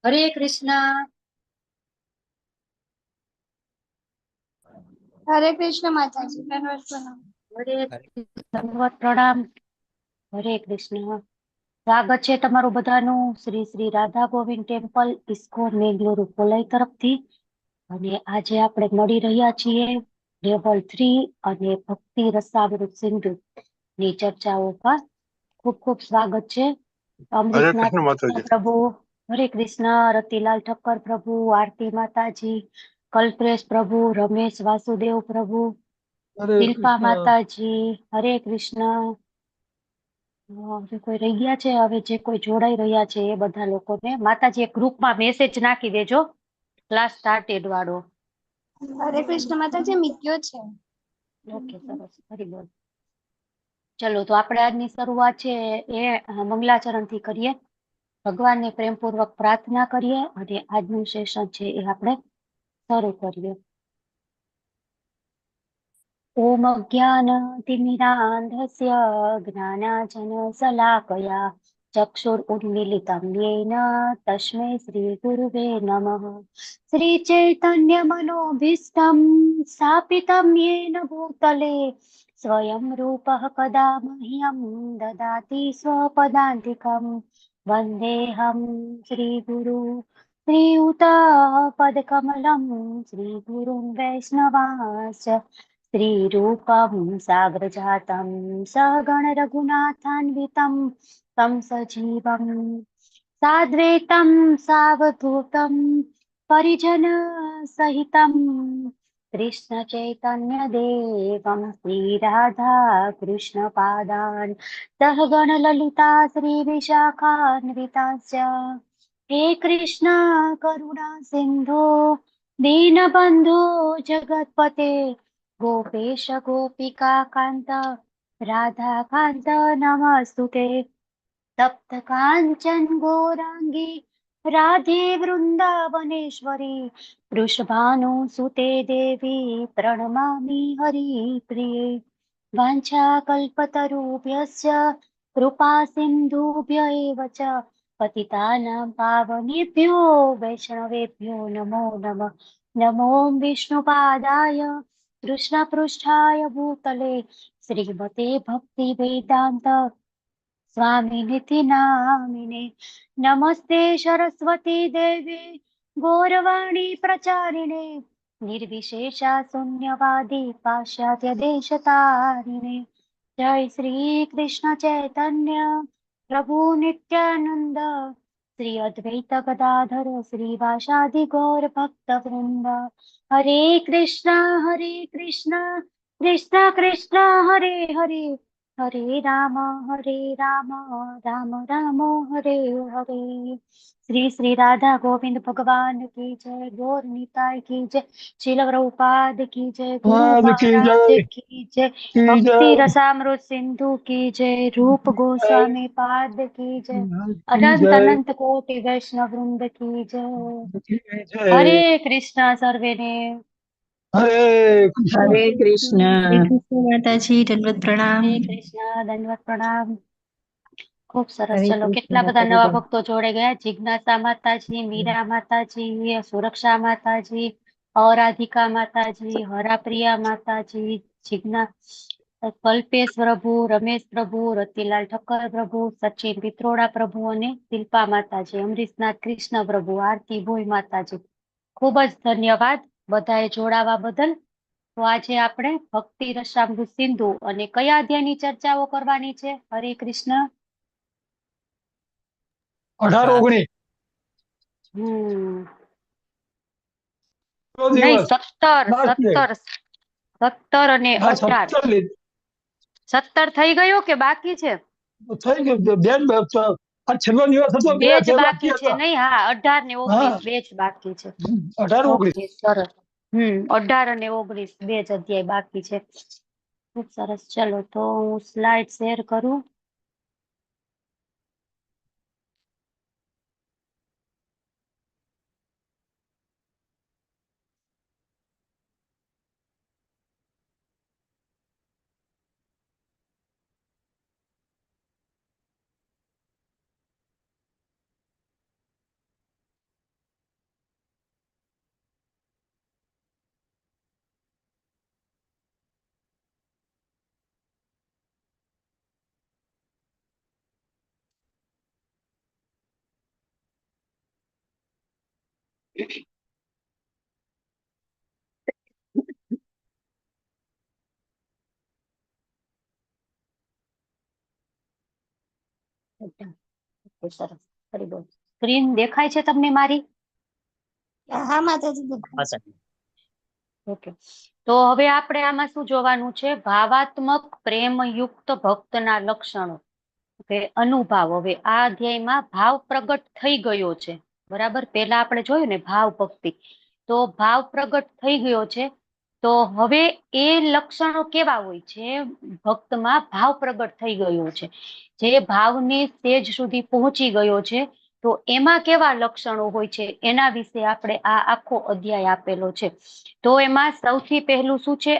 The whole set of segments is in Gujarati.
હરે કૃષ્ણ. हरे कृष्ण माताजी दंडवत प्रणाम। હરે દંડવત પ્રણામ. હરે કૃષ્ણ. સ્વાગત છે તમારું બધાનું Shri Shri Radha Govind temple ISKCON Mangaluru coli તરફથી. અને આજે આપણે મળી રહ્યા છીએ લેવલ 3 અને ભક્તિ રસામૃત સિંધુ ની ચર્ચાઓ પર. ખૂબ ખૂબ સ્વાગત છે. હરે અમરીશનાથ કૃષ્ણ માતાજી. પ્રભુ, હરે કૃષ્ણ, રતિલાલ ઠક્કર પ્રભુ, આરતી માતાજી, કલ્પેશ પ્રભુ, રમેશ વાસુદેવ પ્રભુ, હરે શિલ્પા કૃષ્ણ. માતાજી, હરે કૃષ્ણ. હવે કોઈ રહી ગયા છે? હવે જે કોઈ જોડાઈ રહ્યા છે એ બધા લોકોને માતાજી એક ગ્રુપમાં મેસેજ નાખી દેજો, ક્લાસ સ્ટાર્ટેડ વાળો. हरे कृष्ण माताजी मित्यो छे। ઓકે, સરસ, હરી બોલ. ચલો, તો આપણે આજની શરૂઆત છે એ મંગલાચરણ થી કરીએ. ભગવાનને પ્રેમપૂર્વક પ્રાર્થના કરીએ અને આજનું સેશન છે એ આપણે શરૂ કરીએ. ઓમ અજ્ઞાનતિમિરાન્ધસ્ય જ્ઞાનાંજનશલાકયા ચક્ષુરુન્મીલિतं येन तस्मै श्रीगुरुवे नमः। श्रीचैतन्यमनोभीष्टं स्थापितं येन भूतले स्वयं रूपः कदा मह्यं ददाति स्वपदान्तिकं। वन्देऽहं श्रीगुरु श्रीयुतापदकमलं श्रीगुरुं वैष्णवांश्च श्रीरूपं साग्रजातं सहगण रघुनाथान्वितं तं सजीवं साद्वैतं सावधूतं परिजनसहितं कृष्णचैतन्यदेवं श्रीराधा कृष्णपादान् सहगण ललिता श्रीविशाखान्वितांश्च। हे कृष्ण करुणा सिन्धो दीनबन्धो जगत्पते गोपेश गोपिका कान्त राधाकान्त नमस्तुते। तप्त काञ्चन गौराङ्गी राधे वृन्दावनेश्वरी वृषभानुसुते देवी प्रणमामि हरिप्रिये। वाञ्छाकल्पतरुभ्यश्च कृपा सिन्धुभ्य एव च पतितानां पावनेभ्यो वैष्णवेभ्यो नमो नमः। नमो विष्णुपादाय कृष्णपृष्ठाय भूतले श्रीमते भक्तिवेदान्त स्वामिनिति नामिने। नमस्ते सरस्वती देवी गौरवाणी प्रचारिणे निर्विशेषा शून्यवादी पाश्चात्य देशतारिणे। जय श्री कृष्ण चैतन्य प्रभु नित्यानंद श्री अद्वैत गदाधर श्रीवासादि गौर भक्त वृंद। हरे कृष्णा कृष्ण कृष्ण हरे हरे, हरे राम राम राम हरे हरे। श्री श्री राधा गोविंद भगवान की जय, गौर निताय की जय, श्रील प्रभुपाद की जय, गुरु भगवान की महाराज जय, की जय, की भक्ति जय, रसामृत सिंधु की जय, रूप गोस्वामी पाद की जय, की अनंत जय, अनंत कोटि वैष्णव वृंद की जय। की जय। हरे कृष्णा सर्वे ने। हरे कृष्ण। हरे कृष्ण। हरे कृष्ण माताजी दंडवत प्रणाम। हरे कृष्णा दंडवत प्रणाम। खूब सरस। हरे चलो, कृष्ण કેટલા બધા નવા माताजी। ભક્તો જોડે ગયા. જિજ્ઞાસા માતાજી, મીરા માતાજી, સુરક્ષા માતાજી, અરાધિકા માતાજી, હરાપ્રિયા માતાજી, જિજ્ઞા, કલ્પેશ પ્રભુ, રમેશ પ્રભુ, રતિલાલ ઠક્કર પ્રભુ, સચિન પિત્રોડા પ્રભુ અને શિલ્પા માતાજી, અમરીશનાથ કૃષ્ણ પ્રભુ, આરતી ભોઈ માતાજી. ખૂબ જ ધન્યવાદ બધાએ જોડાવા બદલ. તો આજે આપણે ભક્તિ રસામૃત સિંધુ અને કયા અધ્યાયની ચર્ચાઓ કરવાની છે? હરે કૃષ્ણ. 18-19 હમ નહીં, દિવસ 17 લાસ્ટ ડે. 17 17 અને હા, 18. 17 17 થઈ ગયો કે બાકી છે? થઈ ગયું બેન. આ છેલ્લો દિવસ હતો, બે જ બે બાકી બાકી છે. હતા. નહીં, હા, 18 ને હા, 19 બે જ બાકી છે. 18-19. ઓકે, સરસ. 18 અને 19 બે જ અધ્યાય બાકી છે. ખૂબ સરસ. ચલો, તો હું સ્લાઇડ શેર કરું. સરસ. ફરી બોલ. સ્ક્રીન દેખાય છે તમને મારી? હા માતાજી દેખાય છે. ઓકે. તો હવે આપણે આમાં શું જોવાનું છે? ભાવાત્મક પ્રેમયુક્ત ભક્તના લક્ષણો. કે અનુભાવ. હવે આ અધ્યાયમાં ભાવ પ્રગટ થઈ ગયો છે, બરાબર. પેલા આપણે જોયું ને ભાવ ભક્તિ, તો ભાવ પ્રગટ થઈ ગયો છે. તો હવે એ લક્ષણો કેવા હોય છે? ભક્તમાં ભાવ પ્રગટ થઈ ગયો છે, જે ભાવની સ્ટેજ સુધી પહોંચી ગયો છે, તો એમાં કેવા લક્ષણો હોય છે એના વિશે આપણે આ આખો અધ્યાય આપેલો છે. તો એમાં સૌથી પહેલું શું છે?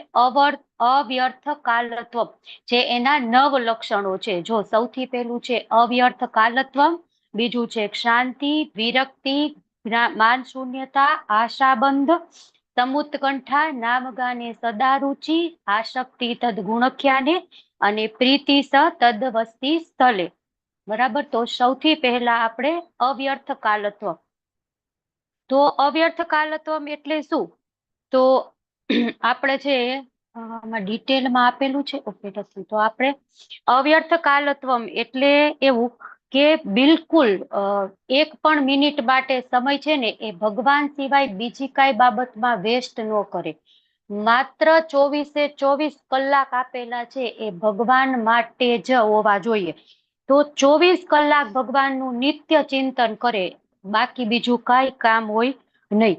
અવ્યર્થ કાલત્વ, જે એના 9 લક્ષણો છે. જો સૌથી પહેલું છે અવ્યર્થ કાલત્વ, બીજું છે શાંતિ, વિરક્તિ, માન શૂન્યતા, આશાબંધ, સમુત્કંઠા, નામગાને સદા રુચિ, આશક્તિ તદ ગુણખ્યાને, અને પ્રીતિ સ તદ વસ્તી સ્થલે. બરાબર. તો સૌથી પહેલા આપણે અવ્યર્થ કાલત્વ. તો અવ્યર્થ કાલત્વ એટલે શું? તો આપણે છે આમાં ડિટેલમાં આપેલું છે. ઓકે. તો આપણે અવ્યર્થ કાલત્વ એટલે એવું કે બિલકુલ 1 પણ મિનિટ માટે સમય છે ને એ ભગવાન સિવાય બીજી કઈ બાબતમાં વેસ્ટ ન કરે. માત્ર 24 કલાક આપેલા છે એ ભગવાન માટે જ હોવા જોઈએ. તો 24 કલાક ભગવાનનું નિત્ય ચિંતન કરે, બાકી બીજું કઈ કામ હોય નહીં.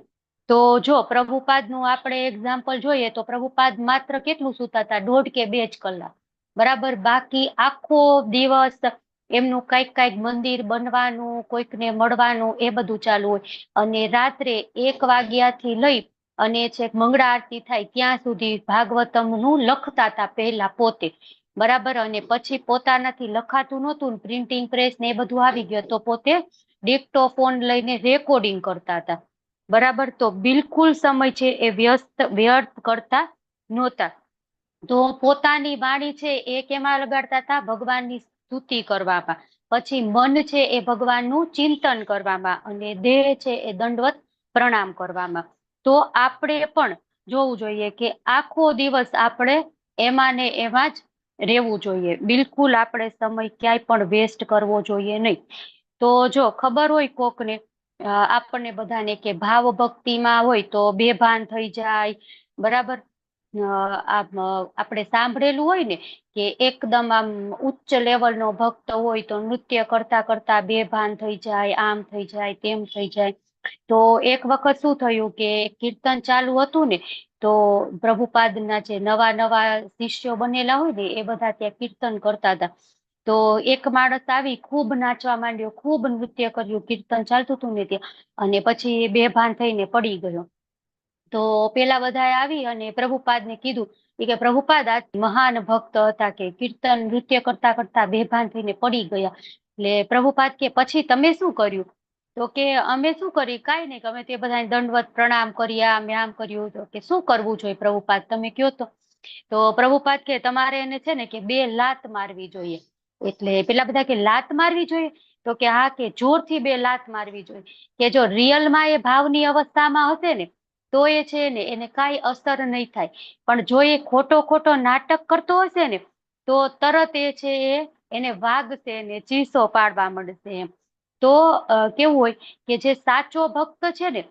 તો જો પ્રભુપાદનું આપણે એક્ઝામ્પલ જોઈએ તો પ્રભુપાદ માત્ર કેટલું સૂતા હતા? 1.5 કે 2 જ કલાક, બરાબર. બાકી આખો દિવસ એમનું કઈક મંદિર બનવાનું, કોઈકને મળવાનું, એ બધું ચાલુ હોય. અને રાત્રે 1 વાગ્યાથી લઈ અને છેક મંગળા આરતી થાય ત્યાં સુધી ભાગવતમનું લખતા હતા પહેલા પોતે, બરાબર. અને પછી પોતાનાથી લખાતું નહોતું, પ્રિન્ટિંગ પ્રેસ ને એ બધું આવી ગયું, તો પોતે ડિક્ટોફોન લઈને રેકોર્ડિંગ કરતા હતા, બરાબર. તો બિલકુલ સમય છે એ વ્યર્થ કરતા નહોતા. તો પોતાની વાણી છે એ કેમાં લગાડતા હતા? ભગવાનની સ્તુતિ કરવામાં. પછી મન છે એ ભગવાનનું ચિંતન કરવામાં, અને દેહ છે એ દંડવત પ્રણામ કરવામાં. તો આપણે પણ જોવું જોઈએ કે આખો દિવસ આપણે એમાં ને એમાં જ રહેવું જોઈએ. બિલકુલ આપણે સમય ક્યાંય પણ વેસ્ટ કરવો જોઈએ નહીં. તો જો ખબર હોય કોકને, આપણને બધાને, કે ભાવ ભક્તિમાં હોય તો બેભાન થઈ જાય, બરાબર. આપણે સાંભળેલું હોય ને કે એકદમ આમ ઉચ્ચ લેવલનો ભક્ત હોય તો નૃત્ય કરતા કરતા બેભાન થઈ જાય, આમ થઈ જાય, તેમ થઈ જાય. તો એક વખત શું થયું કે કીર્તન ચાલુ હતું ને, તો પ્રભુપાદના જે નવા શિષ્યો બનેલા હોય ને એ બધા ત્યાં કીર્તન કરતા હતા. તો એક માણસ આવી ખૂબ નાચવા માંડ્યો, ખૂબ નૃત્ય કર્યું, કીર્તન ચાલતું હતું ને ત્યાં, અને પછી બેભાન થઈને પડી ગયો. તો પેલા બધા આવી અને પ્રભુપાદને કીધું કે પ્રભુપાદ આ મહાન ભક્ત હતા, કે કીર્તન નૃત્ય કરતા કરતા બેભાન થઈને પડી ગયા. એટલે પ્રભુપાદ કે પછી તમે શું કર્યું? તો કે અમે શું કર્યું? કાંઈ નહીં, અમે તે બધા દંડવત પ્રણામ કર્યા, અમે આમ કર્યું. તો કે શું કરવું જોઈએ પ્રભુપાદ, તમે કયો તો પ્રભુપાદ કે તમારે એને છે ને કે 2 લાત મારવી જોઈએ. એટલે પેલા બધા કે લાત મારવી જોઈએ? તો કે હા, કે જોરથી 2 લાત મારવી જોઈએ. કે જો રિયલમાં એ ભાવની અવસ્થામાં હશે ને તો એ છે ને એને કાંઈ અસર નહીં થાય. પણ જો એ ખોટો નાટક કરતો હશે ને તો તરત એ છે એને વાગશે ને ચીસો પાડવા માંડશે એમ. તો કેવું હોય કે જે સાચો ભક્ત છે ને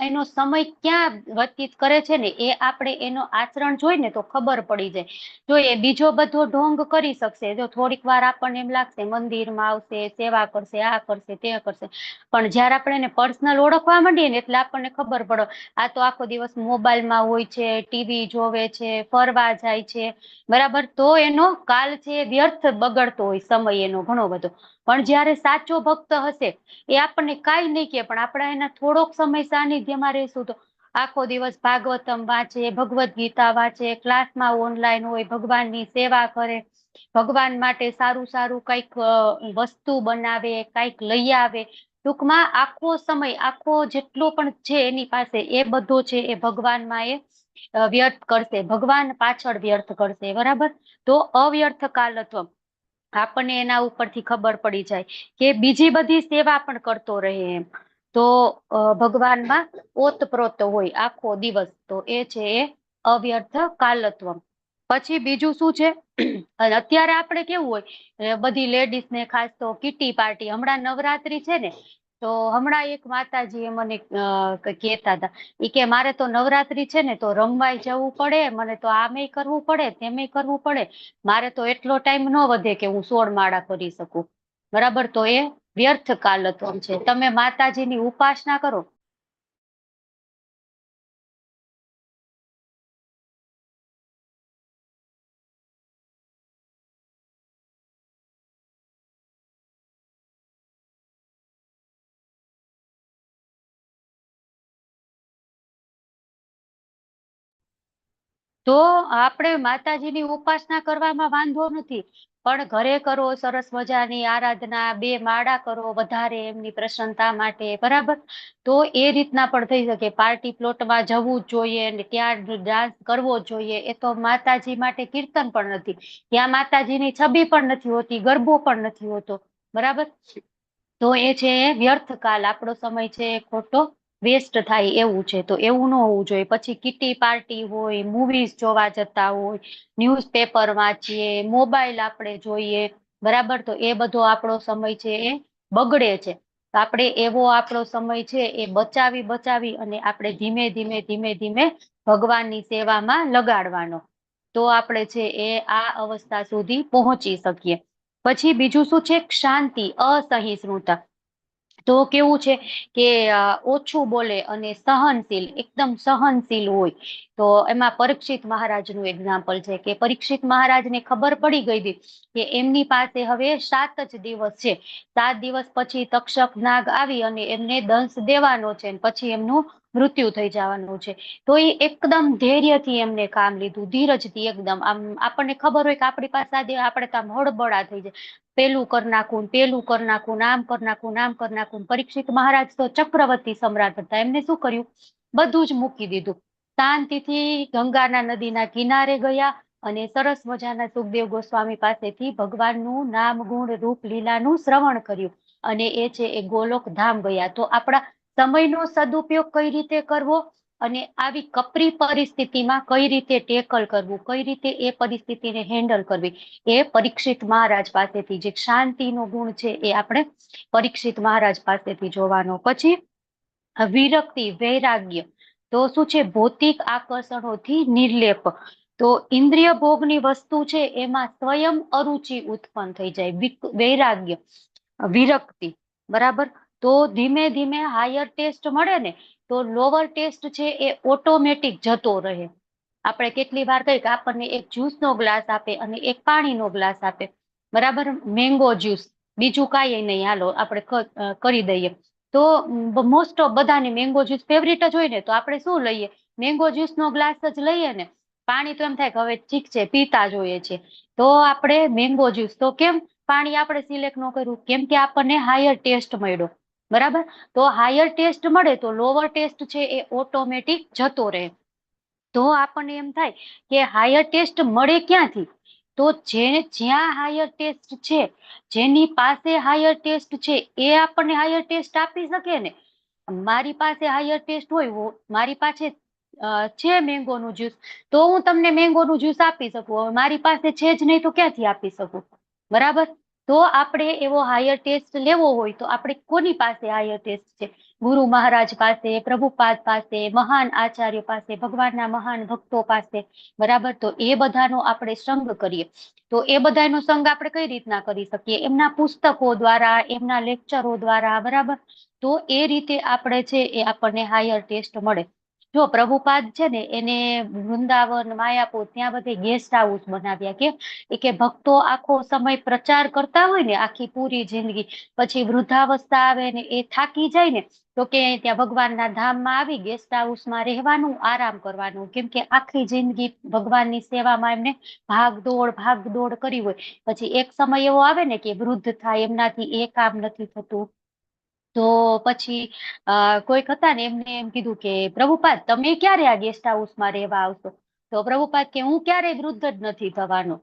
એનો સમય ક્યાં વ્યતીત કરે છે ને એ આપણે એનો આચરણ જોઈ ને તો ખબર પડી જાય. જો એ બીજો બધો ઢોંગ કરી શકશે, જો થોડીક વાર આપણને એમ લાગશે મંદિરમાં આવશે, સેવા કરશે, આ કરશે, તે કરશે, પણ જયારે આપણે એને પર્સનલ ઓળખવા માંડીએ ને એટલે આપણને ખબર પડે આ તો આખો દિવસ મોબાઈલમાં હોય છે, ટીવી જોવે છે, ફરવા જાય છે, બરાબર. તો એનો કાલ છે વ્યર્થ બગડતો હોય સમય એનો ઘણો બધો. પણ જયારે સાચો ભક્ત હશે એ આપણને કાંઈ નહીં કે, પણ આપણે એના થોડોક સમય સાનિધ્યમાં રહીશું તો આખો દિવસ ભાગવતમ વાંચે, ભગવદ ગીતા વાંચે, ક્લાસમાં ઓનલાઈન હોય, ભગવાનની સેવા કરે, ભગવાન માટે સારું કઈક વસ્તુ બનાવે, કઈક લઈ આવે. ટૂંકમાં આખો સમય, આખો જેટલો પણ છે એની પાસે એ બધો છે એ ભગવાનમાં એ વ્યર્થ કરશે, ભગવાન પાછળ વ્યર્થ કરશે, બરાબર. તો અવ્યર્થ કાલત્વ આપણને એના ઉપરથી ખબર પડી જાય કે બીજી બધી સેવા પણ કરતો રહે એમ. તો ભગવાનમાં ઓતપ્રોત હોય આખો દિવસ, તો એ છે એ અવ્યર્થ કાલત્વમ. પછી બીજું શું છે, અને અત્યારે આપણે કેવું હોય બધી લેડીઝ ને ખાસ તો કીટી પાર્ટી, હમણાં નવરાત્રી છે ને, તો હમણાં એક માતાજી મને કહેતા હતા, ઈ કે મારે તો નવરાત્રી છે ને તો રમવાય જવું પડે, મને તો આમેય કરવું પડે તેમેય કરવું પડે, મારે તો એટલો ટાઈમ ન વધે કે હું 16 માળા કરી શકું. બરાબર, તો એ વ્યર્થ કાલત્વમ છે. તમે માતાજીની ઉપાસના કરો, તો આપણે માતાજીની ઉપાસના કરવામાં વાંધો નથી, પણ ઘરે કરો સરસ મજાની આરાધના, 2 માળા કરો વધારે એમની પ્રસન્નતા માટે, બરાબર. તો એ રીતના પણ થઈ શકે. પાર્ટી પ્લોટમાં જવું જ જોઈએ ને ત્યાં ડાન્સ કરવો જોઈએ, એ તો માતાજી માટે કીર્તન પણ નથી, ત્યાં માતાજીની છબી પણ નથી હોતી, ગરબો પણ નથી હોતો, બરાબર. તો એ છે વ્યર્થ કાલ, આપણો સમય છે ખોટો વેસ્ટ થાય એવું છે. તો એવું ન હોવું જોઈએ. પછી કીટી પાર્ટી હોય, મૂવીઝ જોવા જતા હોય, ન્યૂઝપેપર વાંચીએ, મોબાઈલ આપણે જોઈએ, બરાબર. તો એ બધો આપણો સમય છે એ બગડે છે. તો આપણે એવો આપણો સમય છે એ બચાવી અને આપણે ધીમે ધીમે ભગવાનની સેવામાં લગાડવાનો, તો આપણે છે એ આ અવસ્થા સુધી પહોંચી શકીએ. પછી બીજું શું છે, શાંતિ, અસહિષ્ણુતા. તો કેવું છે કે ઓછું બોલે અને સહનશીલ, એકદમ સહનશીલ હોય. તો એમાં પરીક્ષિત મહારાજનું એક્ઝામ્પલ છે કે પરીક્ષિત મહારાજને ખબર પડી ગઈ હતી કે એમની પાસે હવે 7 જ દિવસ છે, 7 દિવસ પછી તક્ષક નાગ આવી અને એમને દંશ દેવાનો છે, પછી એમનું મૃત્યુ થઈ જવાનું છે. તો એ એકદમ ધૈર્યથી એમને કામ લીધું, ધીરજથી એકદમ. આમ આપણને ખબર હોય કે આપણી પાસે આપણે તો આમ હળબળા થઈ જાય, પેલું કરી નાખું, પેલું કરી નાખું, આમ કરી નાખું, આમ કરી નાખું. પરીક્ષિત મહારાજ તો ચક્રવર્તી સમ્રાટ હતા, એમને શું કર્યું, બધું જ મૂકી દીધું. શાંતિથી ગંગાના નદીના કિનારે ગયા અને સરસ મજાના સુખદેવ ગોસ્વામી પાસેથી ભગવાનનું નામ, ગુણ, રૂપ, લીલાનું શ્રવણ કર્યું અને એ છે એ ગોલોક ધામ ગયા. તો આપણા સમયનો સદુપયોગ કઈ રીતે કરવો અને આવી કપરી પરિસ્થિતિમાં કઈ રીતે ટેકલ કરવું, કઈ રીતે એ પરિસ્થિતિને હેન્ડલ કરવી, એ પરીક્ષિત મહારાજ પાસેથી જે શાંતિનો ગુણ છે એ આપણે પરીક્ષિત મહારાજ પાસેથી જોવાનો. પછી વિરક્તિ, વૈરાગ્ય. તો શું છે, ભૌતિક આકર્ષણોથી નિર્લેપ. તો ઇન્દ્રિય ભોગની વસ્તુ છે એમાં સ્વયં અરુચિ ઉત્પન્ન થઈ જાય, વૈરાગ્ય, વિરક્તિ, બરાબર. તો ધીમે ધીમે હાયર ટેસ્ટ મળે ને તો લોઅર ટેસ્ટ છે એ ઓટોમેટિક જતો રહે. આપણે કેટલી વાર કહીએ કે આપણને એક જ્યુસનો ગ્લાસ આપે અને એક પાણીનો ગ્લાસ આપે, બરાબર, મેંગો જ્યુસ, બીજું કાંઈ નહીં, હાલો આપણે કરી દઈએ. તો મોસ્ટ ઓફ બધાને મેંગો જ્યુસ ફેવરિટ જ હોય ને, તો આપણે શું લઈએ, મેંગો જ્યુસનો ગ્લાસ જ લઈએ ને. પાણી તો એમ થાય કે હવે ઠીક છે પીતા જોઈએ છે, તો આપણે મેંગો જ્યુસ. તો કેમ પાણી આપણે સિલેક્ટ ન કર્યું, કેમ કે આપણને હાયર ટેસ્ટ મળ્યો, બરાબર. તો હાયર ટેસ્ટ મળે તો લોઅર ટેસ્ટ છે એ ઓટોમેટિક જતો રહે. તો આપણને એમ થાય કે હાયર ટેસ્ટ મળે ક્યાંથી, તો જ્યાં હાયર ટેસ્ટ છે, જેની પાસે હાયર ટેસ્ટ છે એ આપણને હાયર ટેસ્ટ આપી શકે ને. મારી પાસે હાયર ટેસ્ટ હોય, મારી પાસે છે મેંગોનું જ્યુસ, તો હું તમને મેંગોનું જ્યુસ આપી શકું. હવે મારી પાસે છે જ નહીં તો ક્યાંથી આપી શકું, બરાબર. તો આપણે એવો હાયર ટેસ્ટ લેવો હોય તો આપણે કોની પાસે હાયર ટેસ્ટ છે, ગુરુ મહારાજ પાસે, પ્રભુપાદ પાસે, મહાન આચાર્ય પાસે, ભગવાનના મહાન ભક્તો પાસે, બરાબર. તો એ બધાનો આપણે સંગ કરીએ. તો એ બધાનો સંગ આપણે કઈ રીતના કરી શકીએ, એમના પુસ્તકો દ્વારા, એમના લેક્ચરો દ્વારા, બરાબર. તો એ રીતે આપણે છે એ આપણને હાયર ટેસ્ટ મળે. જો પ્રભુપાદ છે ને એને વૃંદાવન, માયાપુર ત્યાં બધે ગેસ્ટ હાઉસ બનાવ્યા, કે ભક્તો આખો સમય પ્રચાર કરતા હોય ને આખી પૂરી જિંદગી, પછી વૃદ્ધાવસ્થા આવે ને એ થાકી જાય ને, તો કે ત્યાં ભગવાનના ધામમાં આવી ગેસ્ટ હાઉસમાં રહેવાનું, આરામ કરવાનું. કેમ કે આખી જિંદગી ભગવાનની સેવામાં એમને ભાગદોડ કરી હોય. પછી એક સમય એવો આવે ને કે વૃદ્ધ થાય, એમનાથી એ કામ નથી થતું, તો પછી કોઈક હતા ને એમને એમ કીધું કે પ્રભુપાદ તમે ક્યારે આ ગેસ્ટ હાઉસમાં રહેવા આવશો. તો પ્રભુપાદ કે હું ક્યારેય વૃદ્ધ જ નથી થવાનો,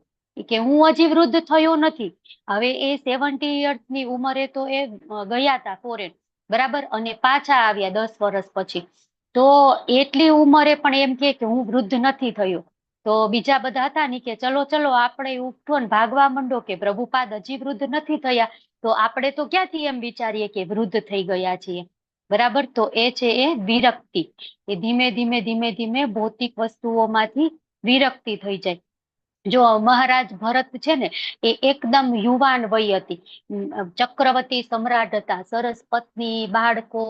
કે હું હજી વૃદ્ધ થયો નથી. હવે એ 70 યર્સની ઉંમરે તો એ ગયા હતા ફોરેન, બરાબર, અને પાછા આવ્યા 10 વર્ષ પછી. તો એટલી ઉંમરે પણ એમ કે હું વૃદ્ધ નથી થયો. તો બીજા બધા હતા ને કે ચલો ચલો આપણે ઉઠો ને ભાગવા માંડો, કે પ્રભુપાદ હજી વૃદ્ધ નથી થયા, તો આપણે તો ક્યાંથી એમ વિચારીએ કે વૃદ્ધ થઈ ગયા છીએ. બરાબર, તો એ છે એ વિરક્તિ. એ ધીમે ધીમે ધીમે ધીમે ભૌતિક વસ્તુઓમાંથી વિરક્તિ થઈ જાય. જો મહારાજ ભરત છે ને, એ એકદમ યુવાન વય હતી, ચક્રવર્તી સમ્રાટ હતા, સરસ પત્ની, બાળકો,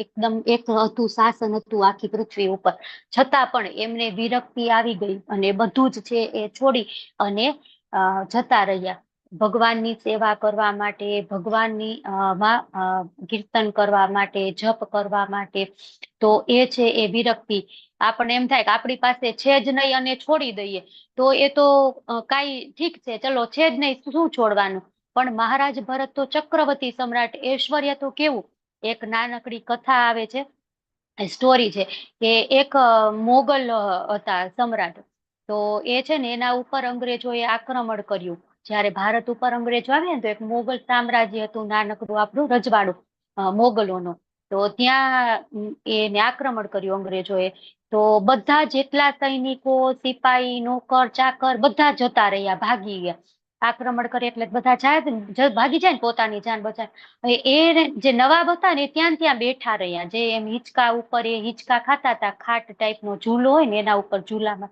એકદમ એક હતું શાસન હતું આખી પૃથ્વી ઉપર. છતાં પણ એમને વિરક્તિ આવી ગઈ અને બધું જ છે એ છોડી અને જતા રહ્યા. ભગવાનની સેવા કરવા માટે, ભગવાનની કીર્તન કરવા માટે, જપ કરવા માટે. તો એ છે એ વિરક્તિ. આપણને એમ થાય કે આપણી પાસે છે જ નહીં અને છોડી દઈએ, તો એ તો કાંઈ ઠીક છે, ચલો છે જ નહીં, શું છોડવાનું. પણ મહારાજ ભરત તો ચક્રવર્તી સમ્રાટ, ઐશ્વર્ય તો કેવું. એક નાનકડી કથા આવે છે, સ્ટોરી છે, કે એક મોગલ હતા સમ્રાટ. તો એ છે ને એના ઉપર અંગ્રેજોએ આક્રમણ કર્યું. જયારે ભારત ઉપર અંગ્રેજો આવ્યા ને, તો એક મોગલ સામ્રાજ્ય હતું નાનકડું આપણું રજવાડું મોગલોનું. તો ત્યાં એને આક્રમણ કર્યું અંગ્રેજોએ. તો બધા જેટલા સૈનિકો, સિપાહી, નોકર, ચાકર બધા જતા રહ્યા, ભાગી ગયા. આક્રમણ કરે એટલે બધા ભાગી જાય ને પોતાની જાન બચાવે. એ જે નવાબ હતા ને ત્યાં બેઠા રહ્યા, જે એમ હિંચકા ઉપર એ હિંચકા ખાતા હતા, ખાટ ટાઈપનો ઝૂલો હોય ને એના ઉપર ઝૂલામાં.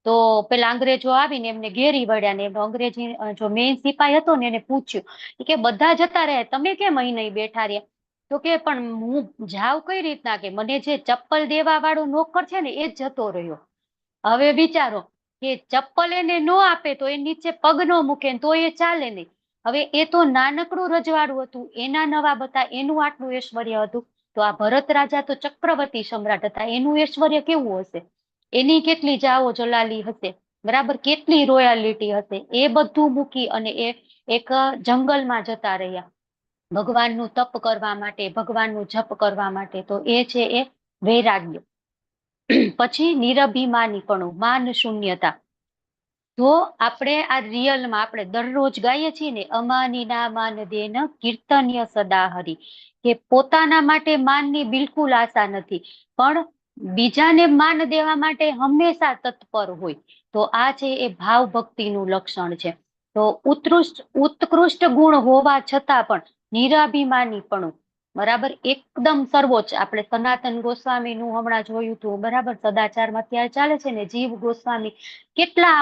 તો પેલા અંગ્રેજો આવીને એમને ઘેરી વળ્યા ને અંગ્રેજી જો મેઇન સિપાહી હતો ને એને પૂછ્યું કે બધા જતા રહ્યા, તમે કેમ અહીં નહીં બેઠા રહ્યા. તો કે પણ હું જાવ કઈ રીતના, કે મને જે ચપ્પલ દેવા વાળો નોકર છે ને એ જ જતો રહ્યો. હવે વિચારો કે ચપ્પલ એને ન આપે તો એ નીચે પગ ન મૂકે તો એ ચાલે નહીં. હવે એ તો નાનકડું રજવાડું હતું, એના નવાબ હતા, એનું આટલું ઐશ્વર્ય હતું. તો આ ભરત રાજા તો ચક્રવર્તી સમ્રાટ હતા, એનું ઐશ્વર્ય કેવું હશે, એની કેટલી જાઓ જલાલી હશે, બરાબર, કેટલી રોયાલિટી હશે. એ બધું મૂકી અને એ એક જંગલમાં જતા રહ્યા ભગવાનનું તપ કરવા માટે, ભગવાનનું જપ કરવા માટે. તો એ છે એ વૈરાગ્ય. પછી નિરભિમાનીપણું, માન શૂન્યતા. તો આપણે આ રિયલમાં આપણે દરરોજ ગાઈએ છીએ ને, અમાની ના માન દેન કીર્તન્ય સદા હરી, કે પોતાના માટે માનની બિલકુલ આશા નથી, પણ બીજાને માન દેવા માટે હંમેશા તત્પર હોય. તો આ છે એ ભાવ ભક્તિનું લક્ષણ છે. તો ઉત્કૃષ્ટ ગુણ હોવા છતાં પણ નિરાભિમાનીપણું, બરાબર, એકદમ સર્વોચ્ચ. આપણે સનાતન ગોસ્વામી નું હમણાં જોયું હતું, બરાબર, સદાચારમાં અત્યારે ચાલે છે ને, જીવ ગોસ્વામી કેટલા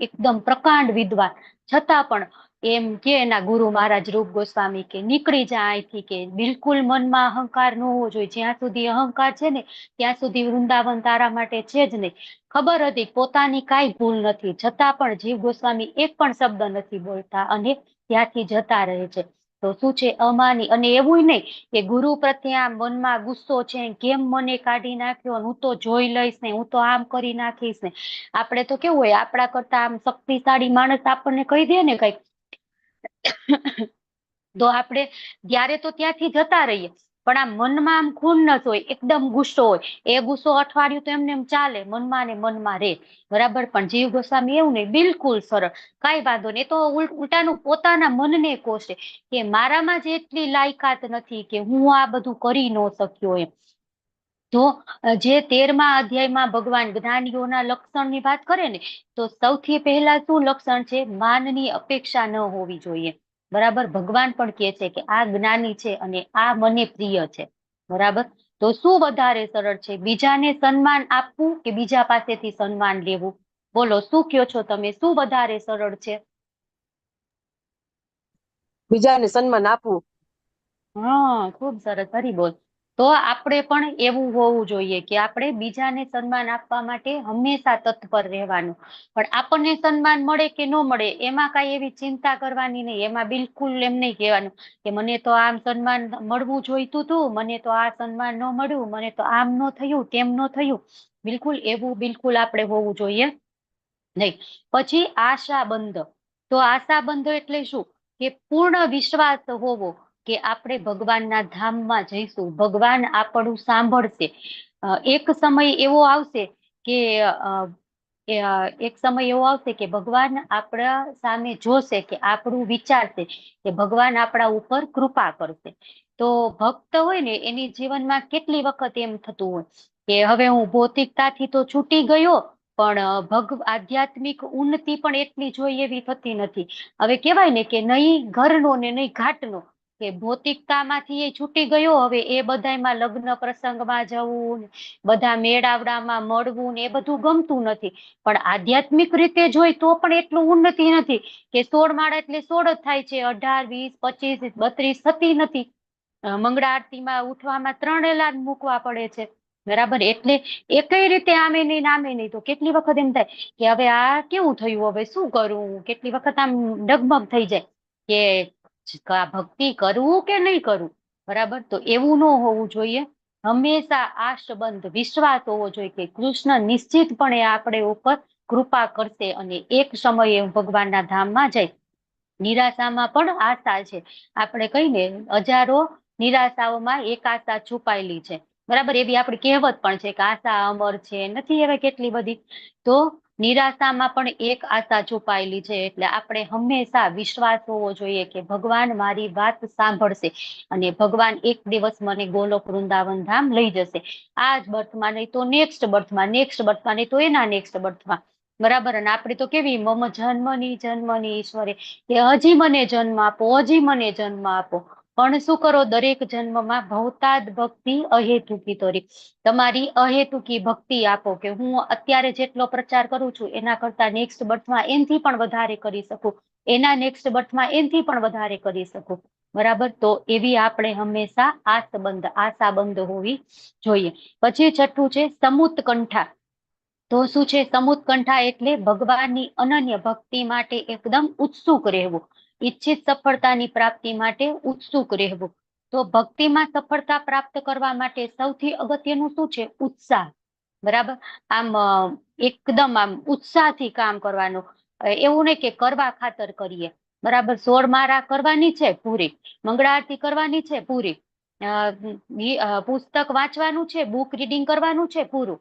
એકદમ પ્રકાંડ વિદ્વાન, છતાં પણ એમ કે એના ગુરુ મહારાજ રૂપ ગોસ્વામી કે નીકળી જાય અહીંથી, કે બિલકુલ મનમાં અહંકાર ન હોવો જોઈએ. જ્યાં સુધી અહંકાર છે ને ત્યાં સુધી વૃંદાવન તારા માટે છે જ નહીં. ખબર હતી પોતાની કાંઈ ભૂલ નથી, છતાં પણ જીવ ગોસ્વામી એક પણ શબ્દ નથી બોલતા અને ત્યાંથી જતા રહે છે. તો શું છે, અમાની. અને એવું નહીં કે ગુરુ પ્રત્યે આમ મનમાં ગુસ્સો છે, કેમ મને કાઢી નાખ્યો, હું તો જોઈ લઈશ ને, હું તો આમ કરી નાખીશ ને. આપણે તો કેવું હોય, આપણા કરતા આમ શક્તિશાળી માણસ આપણને કહી દે ને કઈક, તો આપણે ત્યારે તો ત્યાંથી જતા રહીએ. પણ આ મનમાં આમ ખુન્નસ હોય, એકદમ ગુસ્સો હોય. એ ગુસ્સો અઠવાડિયું તો એમને એમ ચાલે, મનમાં ને મનમાં રે, બરાબર. પણ જીવ ગોસ્વામી એવું નહીં, બિલકુલ સરળ, કાંઈ વાંધો નહીં. એ તો ઉલટાનું પોતાના મનને કોસે કે મારામાં જ એટલી લાયકાત નથી કે હું આ બધું કરી ન શક્યો એમ. તો જે 13મા અધ્યાયમાં ભગવાન જ્ઞાનીઓના લક્ષણની વાત કરે ને, તો સૌથી પહેલા શું લક્ષણ છે, માનની અપેક્ષા ન હોવી જોઈએ, બરાબર. ભગવાન પણ કહે છે કે આ જ્ઞાની છે અને આ મને પ્રિય છે, બરાબર. તો શું વધારે સરળ છે, બીજાને સન્માન આપવું કે બીજા પાસેથી સન્માન લેવું? બોલો, શું કયો છો તમે, શું વધારે સરળ છે? બીજાને સન્માન આપવું. હા, ખુબ સરસ, હરી બોલ. તો આપણે પણ એવું હોવું જોઈએ કે આપણે બીજાને સન્માન આપવા માટે હંમેશા તત્પર રહેવાનું. પણ આપણને સન્માન મળે કે ન મળે એમાં કઈ એવી ચિંતા કરવાની નહીં. એમાં બિલકુલ એમ નહીં કહેવાનું કે મને તો આમ સન્માન મળવું જોઈતું હતું, મને તો આ સન્માન ન મળ્યું, મને તો આમ ન થયું, તેમ ન થયું. બિલકુલ એવું બિલકુલ આપણે હોવું જોઈએ નહીં. પછી આશાબંધ. તો આશાબંધ એટલે શું, કે પૂર્ણ વિશ્વાસ હોવો કે આપણે ભગવાનના ધામમાં જઈશું, ભગવાન આપણું સાંભળશે. એક સમય એવો આવશે કે એક સમય એવો આવશે કે ભગવાન આપણા સામે જોશે કે આપણું વિચારશે કે ભગવાન આપણા ઉપર કૃપા કરશે. તો ભક્ત હોય ને એની જીવનમાં કેટલી વખત એમ થતું હોય કે હવે હું ભૌતિકતાથી તો છૂટી ગયો, પણ આધ્યાત્મિક ઉન્નતિ પણ એટલી જોઈએ એવી થતી નથી. હવે કેવાય ને કે નહીં ઘરનો ને નહીં ઘાટનો, કે ભૌતિકતામાંથી એ છૂટી ગયો, હવે એ બધામાં લગ્ન પ્રસંગમાં જવું, બધા મેળાવડામાં મળવું ને એ બધું ગમતું નથી. પણ આધ્યાત્મિક રીતે જોઈ તો પણ એટલું ઉન્નતિ નથી કે 16 માળા એટલે 16 જ થાય છે, 18, 20, 25, 32 થતી નથી. મંગળા આરતીમાં ઉઠવામાં 3 એલાર્મ મૂકવા પડે છે, બરાબર. એટલે એ કઈ રીતે આમે નહીં નામે નહીં, તો કેટલી વખત એમ થાય કે હવે આ કેવું થયું, હવે શું કરું. કેટલી વખત આમ ડગમગ થઈ જાય કે આ ભક્તિ કરવું કે નહીં કરવું, બરાબર. તો એવું ન હોવું જોઈએ. હંમેશા આ સંબંધ વિશ્વાસ હોવો જોઈએ કે કૃષ્ણ નિશ્ચિતપણે આપણે ઉપર કૃપા કરશે અને એક સમયે ભગવાનના ધામમાં જાય. નિરાશામાં પણ આશા છે. આપણે કહીને હજારો નિરાશાઓમાં એક આશા છુપાયેલી છે, બરાબર. એવી આપણી કહેવત પણ છે કે આશા અમર છે, નથી હવે કેટલી બધી. તો નિરાશામાં પણ એક આશા છુપાયેલી છે. એટલે આપણે હંમેશા વિશ્વાસ હોવો જોઈએ કે ભગવાન મારી વાત સાંભળશે અને ભગવાન એક દિવસ મને ગોલોક વૃંદાવન ધામ લઈ જશે. આ જ બર્થમાં નહીં તો નેક્સ્ટ બર્થમાં, નેક્સ્ટ બર્થમાં નહીં તો એના નેક્સ્ટ બર્થમાં, બરાબર. અને આપણે તો કેવી મમ જન્મની ઈશ્વરે કે હજી મને જન્મ આપો, હજી મને જન્મ આપો. પણ શું કરો, દરેક જન્મમાં ભવતાદ ભક્તિ અહેતુકી તોરી, તમારી અહેતુકી ભક્તિ આપો કે હું અત્યારે જેટલો પ્રચાર કરું છું એના કરતા નેક્સ્ટ બર્થમાં એનથી પણ વધારે કરી શકું, એના નેક્સ્ટ બર્થમાં એનથી પણ વધારે કરી શકું, બરાબર. તો એવી આપણે હંમેશા આશાબંધ હોવી જોઈએ. પછી છઠ્ઠું છે સમુત્કંઠા. તો શું છે સમુત્કંઠા? એટલે ભગવાનની અનન્ય ભક્તિ માટે એકદમ ઉત્સુક રહેવું, ઈચ્છિત સફળતાની પ્રાપ્તિ માટે ઉત્સુક રહેવું. તો ભક્તિમાં સફળતા પ્રાપ્ત કરવા માટે સૌથી અગત્યનું શું છે? ઉત્સાહ, બરાબર. આમ એકદમ આમ ઉત્સાહથી કામ કરવાનું. એવું નહીં કે કરવા ખાતર કરીએ, બરાબર. 16 માળા કરવાની છે પૂરી, મંગળા આરતી કરવાની છે પૂરી, પુસ્તક વાંચવાનું છે, બુક રીડિંગ કરવાનું છે પૂરું,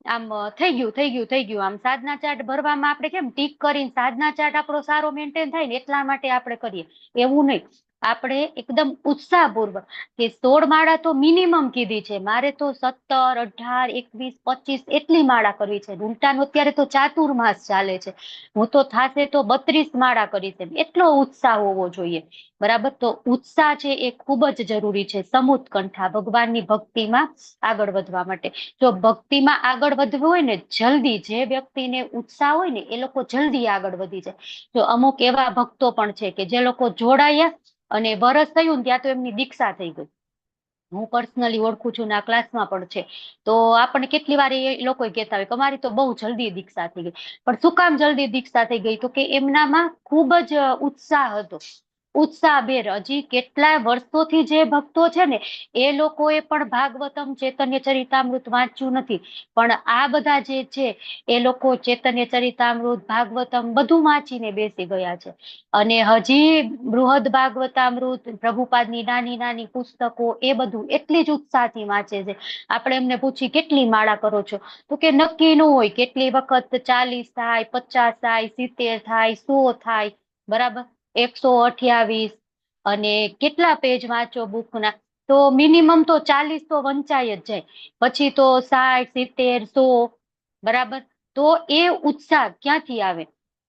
આમ થઈ ગયું. આમ સાધના ચાર્ટ ભરવામાં આપણે કેમ ટીક કરીને સાધના ચાર્ટ આપણો સારો મેન્ટેન થાય ને એટલા માટે આપણે કરીએ, એવું નહીં. આપણે એકદમ ઉત્સાહપૂર્વક કે 16 માળા તો મિનિમમ કીધી છે, મારે તો 17, 18, 21, 25 એટલી માળા કરવી છે. ઉલટાનું અત્યારે તો ચાતુર્માસ ચાલે છે, હું તો થાશે તો 32 માળા કરી છે. એટલો ઉત્સાહ હોવો જોઈએ, બરાબર. તો ઉત્સાહ છે એ ખૂબ જ જરૂરી છે. સમુત્કંઠા, ભગવાનની ભક્તિમાં આગળ વધવા માટે. જો ભક્તિમાં આગળ વધવું હોય ને જલ્દી, જે વ્યક્તિને ઉત્સાહ હોય ને એ લોકો જલ્દી આગળ વધી જાય. જો અમુક એવા ભક્તો પણ છે કે જે લોકો જોડાયા અને વરસ થયું ને ત્યાં તો એમની દીક્ષા થઈ ગઈ. હું પર્સનલી ઓળખું છું, ના ક્લાસમાં પણ છે. તો આપણને કેટલી વાર એ લોકો કહેતા હોય કે અમારી તો બહુ જલ્દી દીક્ષા થઈ ગઈ. પણ શું કામ જલ્દી દીક્ષા થઈ ગઈ? તો કે એમનામાં ખૂબ જ ઉત્સાહ હતો, ઉત્સાહભેર. હજી કેટલાય વર્ષોથી જે ભક્તો છે ને એ લોકોએ પણ ભાગવતમ, ચૈતન્ય ચરિતામૃત વાંચ્યું નથી, પણ આ બધા જે છે એ લોકો ચૈતન્ય ચરિતામૃત, ભાગવતમ બધું વાંચીને બેસી ગયા છે. અને હજી બૃહદ ભાગવતામૃત, પ્રભુપાદની નાની નાની પુસ્તકો, એ બધું એટલી જ ઉત્સાહથી વાંચે છે. આપણે એમને પૂછી કેટલી માળા કરો છો? તો કે નક્કી ન હોય, કેટલી વખત 40 થાય, 50 થાય, 70 થાય, 100 થાય, બરાબર. 128 અને કેટલા પેજ વાંચો બુકના? તો મિનિમમ તો 40 તો વંચાય જ જાય, પછી તો 60, 70, 100, બરાબર. તો એ ઉત્સાહ ક્યાંથી આવે?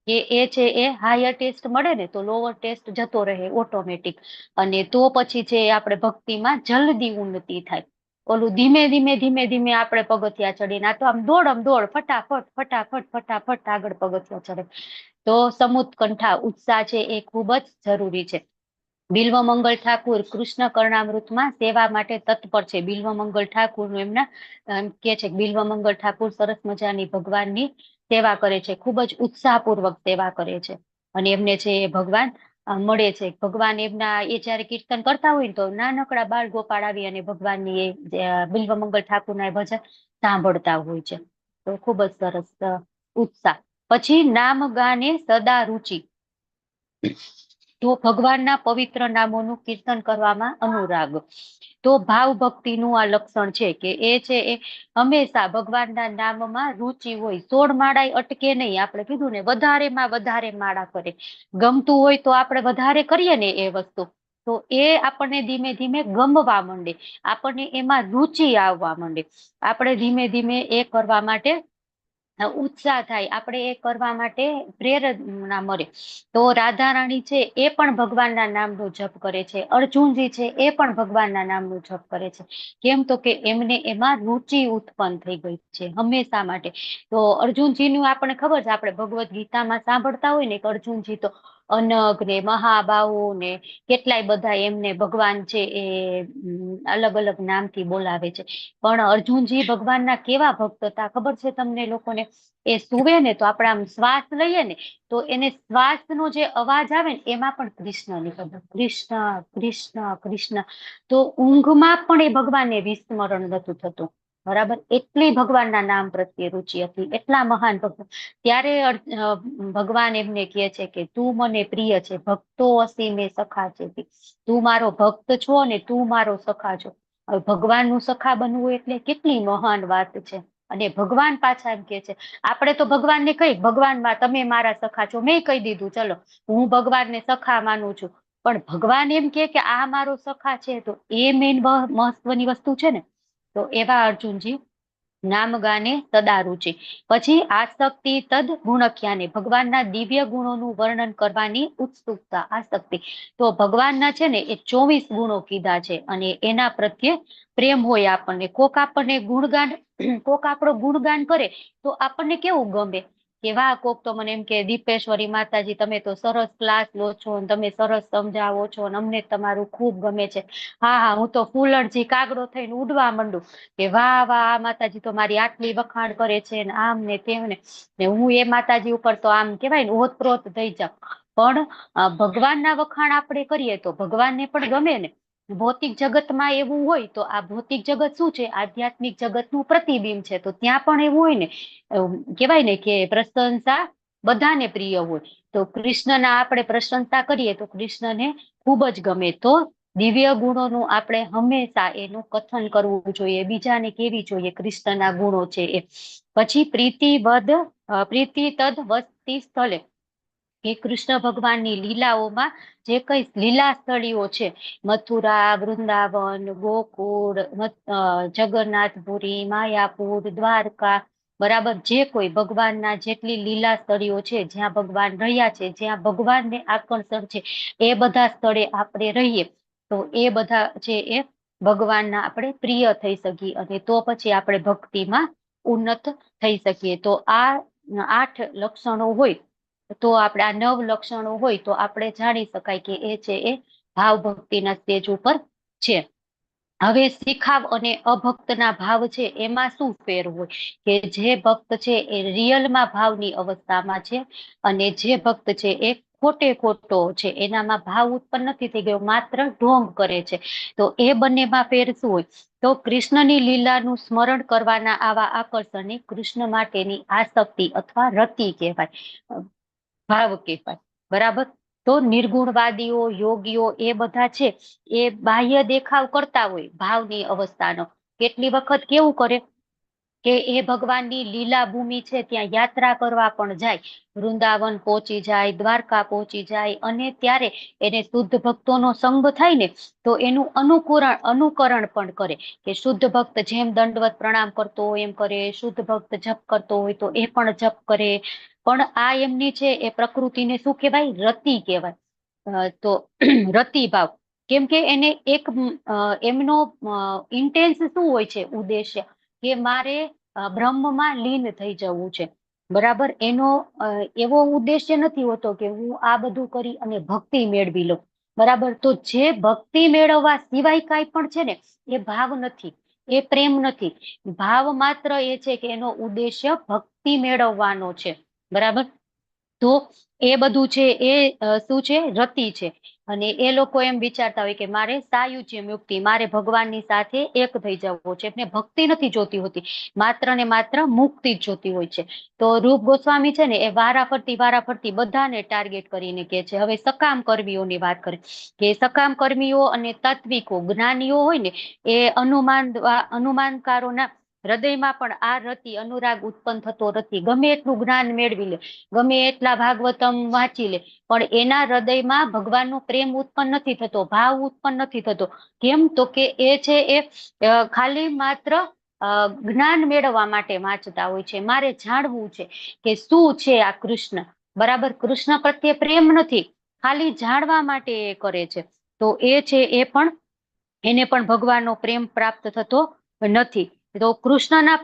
કે એ છે એ હાયર ટેસ્ટ મળે ને તો લોઅર ટેસ્ટ જતો રહે ઓટોમેટિક, અને તો પછી છે આપણે ભક્તિમાં જલ્દી ઉન્નતિ થાય. ઓલું ધીમે ધીમે આપણે પગથિયા ચડીને, આ તો આમ દોડ ફટાફટ આગળ પગથિયા ચડે. તો સમુત્કંઠા, ઉત્સાહ છે એ ખૂબ જ જરૂરી છે. બિલ્વમંગલ ઠાકુર કૃષ્ણ કર્ણામૃતમાં સેવા માટે તત્પર છે. બિલ્વમંગલ ઠાકુર એમના કે છે બિલ્વમંગલ ઠાકુર સરસ મજાની ભગવાનની સેવા કરે છે, ખૂબ જ ઉત્સાહપૂર્વક સેવા કરે છે. અને એમને છે એ ભગવાન મળે છે. ભગવાન એમના એ જયારે કીર્તન કરતા હોય ને તો નાનકડા બાળ ગોપાળ આવી અને ભગવાનની એ બિલ્વમંગલ ઠાકુરના એ ભજન સાંભળતા હોય છે. તો ખૂબ જ સરસ ઉત્સાહ. પછી નામ ગાને સદા રુચિ. તો ભગવાનના પવિત્ર નામોનું કીર્તન કરવામાં અનુરાગ. તો ભાવ ભક્તિનું આ લક્ષણ છે કે એ છે એ હંમેશા ભગવાનના નામમાં રુચિ હોય. 16 માળાએ અટકે નહીં. આપણે કીધું ને, વધારેમાં વધારે માળા કરે. ગમતું હોય તો આપણે વધારે કરીએ ને એ વસ્તુ, તો એ આપણને ધીમે ધીમે ગમવા માંડે, આપણને એમાં રુચિ આવવા માંડે, આપણે ધીમે ધીમે એ કરવા માટે ઉત્સાહ થાય, આપણે એ કરવા માટે પ્રેરણા મળે. તો રાધા રાણી છે એ પણ ભગવાનના નામનો જપ કરે છે. અર્જુનજી છે એ પણ ભગવાનના નામનો જપ કરે છે. કેમ? તો કે એમને એમાં રુચિ ઉત્પન્ન થઈ ગઈ છે હંમેશા માટે. તો અર્જુનજીનું આપણને ખબર છે, આપણે ભગવદ્ ગીતામાં સાંભળતા હોય ને કે અર્જુનજી તો અનગ ને મહાબાહુ ને કેટલાય બધા એમને ભગવાન છે એ અલગ અલગ નામથી બોલાવે છે. પણ અર્જુનજી ભગવાનના કેવા ભક્ત હતા ખબર છે તમને લોકોને? એ સુવે ને તો આપણે આમ શ્વાસ લઈએ ને તો એને શ્વાસનો જે અવાજ આવે ને એમાં પણ કૃષ્ણ નીકળે, કૃષ્ણ કૃષ્ણ કૃષ્ણ. તો ઊંઘમાં પણ એ ભગવાનને વિસ્મરણ નતું થતું. બરાબર, એટલી ભગવાનના નામ પ્રત્યે રુચિ હતી, એટલા મહાન ભક્ત. ત્યારે ભગવાન એમને કહે છે કે તું મને પ્રિય છે, ભક્તો અસીમે સખા છે, તું મારો ભક્ત છો ને તું મારો સખા છો. હવે ભગવાનનું સખા બનવું એટલે કેટલી મહાન વાત છે. અને ભગવાન પાછા એમ કે છે, આપણે તો ભગવાનને કઈ, ભગવાનમાં તમે મારા સખા છો, મેં કહી દીધું ચલો હું ભગવાનને સખા માનું છું. પણ ભગવાન એમ કે આ મારો સખા છે, તો એ મેઇન મહત્વની વસ્તુ છે ને. તો એવા અર્જુનજી નામ ગાને સદા રુચિ. પછી આસક્તિ તદ ગુણખ્યાને, ભગવાનના દિવ્ય ગુણોનું વર્ણન કરવાની ઉત્સુકતા, આસક્તિ. તો ભગવાનના છે ને એ 24 ગુણો કીધા છે અને એના પ્રત્યે પ્રેમ હોય આપણને. કોક આપણને ગુણગાન, કોક આપણો ગુણગાન કરે તો આપણને કેવું ગમે કે વાહ, કોક તો મને એમ કે દીપેશ્વરી માતાજી તમે તો સરસ ક્લાસ લો છો, તમે સરસ સમજાવો છો, અમને તમારું ખૂબ ગમે છે. હા, હું તો ફૂલડજી કાગડો થઈને ઉડવા માંડું કે વાહ વાહ, આ માતાજી તો મારી આટલી વખાણ કરે છે ને આમ ને તેમ ને હું એ માતાજી ઉપર તો આમ કેવાય ને ઓતપ્રોત થઈ જાઉં. પણ ભગવાનના વખાણ આપણે કરીએ તો ભગવાનને પણ ગમે ને. ભૌતિક જગતમાં એવું હોય તો આ ભૌતિક જગત શું છે? આધ્યાત્મિક જગતનું પ્રતિબિંબ છે. તો ત્યાં પણ એવું હોય ને, કેવાય ને કે પ્રશંસા બધાને પ્રિય હોય. તો કૃષ્ણના આપણે પ્રશંસા કરીએ તો કૃષ્ણને ખૂબ જ ગમે. તો દિવ્ય ગુણોનું આપણે હંમેશા એનું કથન કરવું જોઈએ, બીજાને કેવી જોઈએ કૃષ્ણના ગુણો છે એ. પછી પ્રીતિ તદ વસ્તી સ્થળે, કે કૃષ્ણ ભગવાનની લીલાઓમાં જે કઈ લીલા સ્થળીઓ છે, મથુરા, વૃંદાવન, ગોકુળ, જગન્નાથપુરી, માયાપુર, દ્વારકા, બરાબર, જે કોઈ ભગવાનના જેટલી લીલા સ્થળીઓ છે, જ્યાં ભગવાન રહ્યા છે, જ્યાં ભગવાનને આકર્ષણ છે, એ બધા સ્થળે આપણે રહીએ તો એ બધા છે એ ભગવાનના આપણે પ્રિય થઈ શકીએ અને તો પછી આપણે ભક્તિમાં ઉન્નત થઈ શકીએ. તો આ 8 લક્ષણો હોય તો આપણે, આ 9 લક્ષણો હોય તો આપણે જાણી શકાય કે એ છે એ ભાવ ભક્તિના સ્ટેજ ઉપર છે. હવે શિખાવ અને અભક્તના ભાવ છે એમાં શું ફેર હોય? કે જે ભક્ત છે એ રિયલમાં ભાવની અવસ્થામાં છે અને જે ભક્ત છે એ ખોટો છે, એનામાં ભાવ ઉત્પન્ન નથી થઈ ગયો, માત્ર ઢોંગ કરે છે. તો એ બંનેમાં ફેર શું હોય? તો કૃષ્ણની લીલાનું સ્મરણ કરવાના આવા આકર્ષણને કૃષ્ણ માટેની આસક્તિ અથવા રતિ કહેવાય, ભાવ કહેવાય. બરાબર. તો નિર્ગુણવાદીઓ, યોગીઓ એ બધા છે એ બાહ્ય દેખાવ કરતા હોય ભાવની અવસ્થાનો. કેટલી વખત કેવું કરે કે એ ભગવાનની લીલા ભૂમિ છે ત્યાં યાત્રા કરવા પણ જાય, વૃંદાવન પહોંચી જાય, દ્વારકા પહોંચી જાય, અને ત્યારે એને શુદ્ધ ભક્તોનો સંગ થાય ને તો એનું અનુકરણ પણ કરે કે શુદ્ધ ભક્ત જેમ દંડવત પ્રણામ કરતો હોય એમ કરે, શુદ્ધ ભક્ત જપ કરતો હોય તો એ પણ જપ કરે. પણ આ એમની છે એ પ્રકૃતિને શું કહેવાય? રતિ કહેવાય. તો રતિ ભાવ, કેમ કે એને એક એમનો ઇન્ટેન્સ શું હોય છે, ઉદ્દેશ્ય કે મારે બ્રહ્મમાં લીન થઈ જવું છે. બરાબર. એનો એવો ઉદ્દેશ્ય નથી હોતો કે હું આ બધું કરી અને ભક્તિ મેળવી લઉં. બરાબર. તો જે ભક્તિ મેળવવા સિવાય કાંઈ પણ છે ને એ ભાવ નથી, એ પ્રેમ નથી. ભાવ માત્ર એ છે કે એનો ઉદ્દેશ્ય ભક્તિ મેળવવાનો છે. બરાબર. તો એ બધું છે એ શું છે? રતિ છે. અને એ લોકો એમ વિચારતા હોય કે મારે સાયુજ્ય મુક્તિ, મારે ભગવાનની સાથે એક થઈ જવું છે, એટલે ભક્તિ નથી જોતી હોતી, માત્ર ને માત્ર મુક્તિ જ જોતી હોય છે. તો રૂપ ગોસ્વામી છે ને એ વારાફરતી બધાને ટાર્ગેટ કરીને કે છે. હવે સકામ કર્મીઓની વાત કરે કે સકામ કર્મીઓ અને તાત્વિકો જ્ઞાનીઓ હોય ને એ અનુમાનકારોના હૃદયમાં પણ આ રતિ અનુરાગ ઉત્પન્ન થતો નથી. ગમે એટલું જ્ઞાન મેળવી લે, ગમે એટલા ભાગવતમ વાંચી લે, પણ એના હૃદયમાં ભગવાનનો પ્રેમ ઉત્પન્ન નથી થતો, ભાવ ઉત્પન્ન નથી થતો. કેમ? તો કે એ છે એ ખાલી માત્ર જ્ઞાન મેળવવા માટે વાંચતા હોય છે. મારે જાણવું છે કે શું છે આ કૃષ્ણ, બરાબર. કૃષ્ણ પ્રત્યે પ્રેમ નથી, ખાલી જાણવા માટે એ કરે છે. તો એ છે એ પણ એને પણ ભગવાનનો પ્રેમ પ્રાપ્ત થતો નથી. તો કૃષ્ણના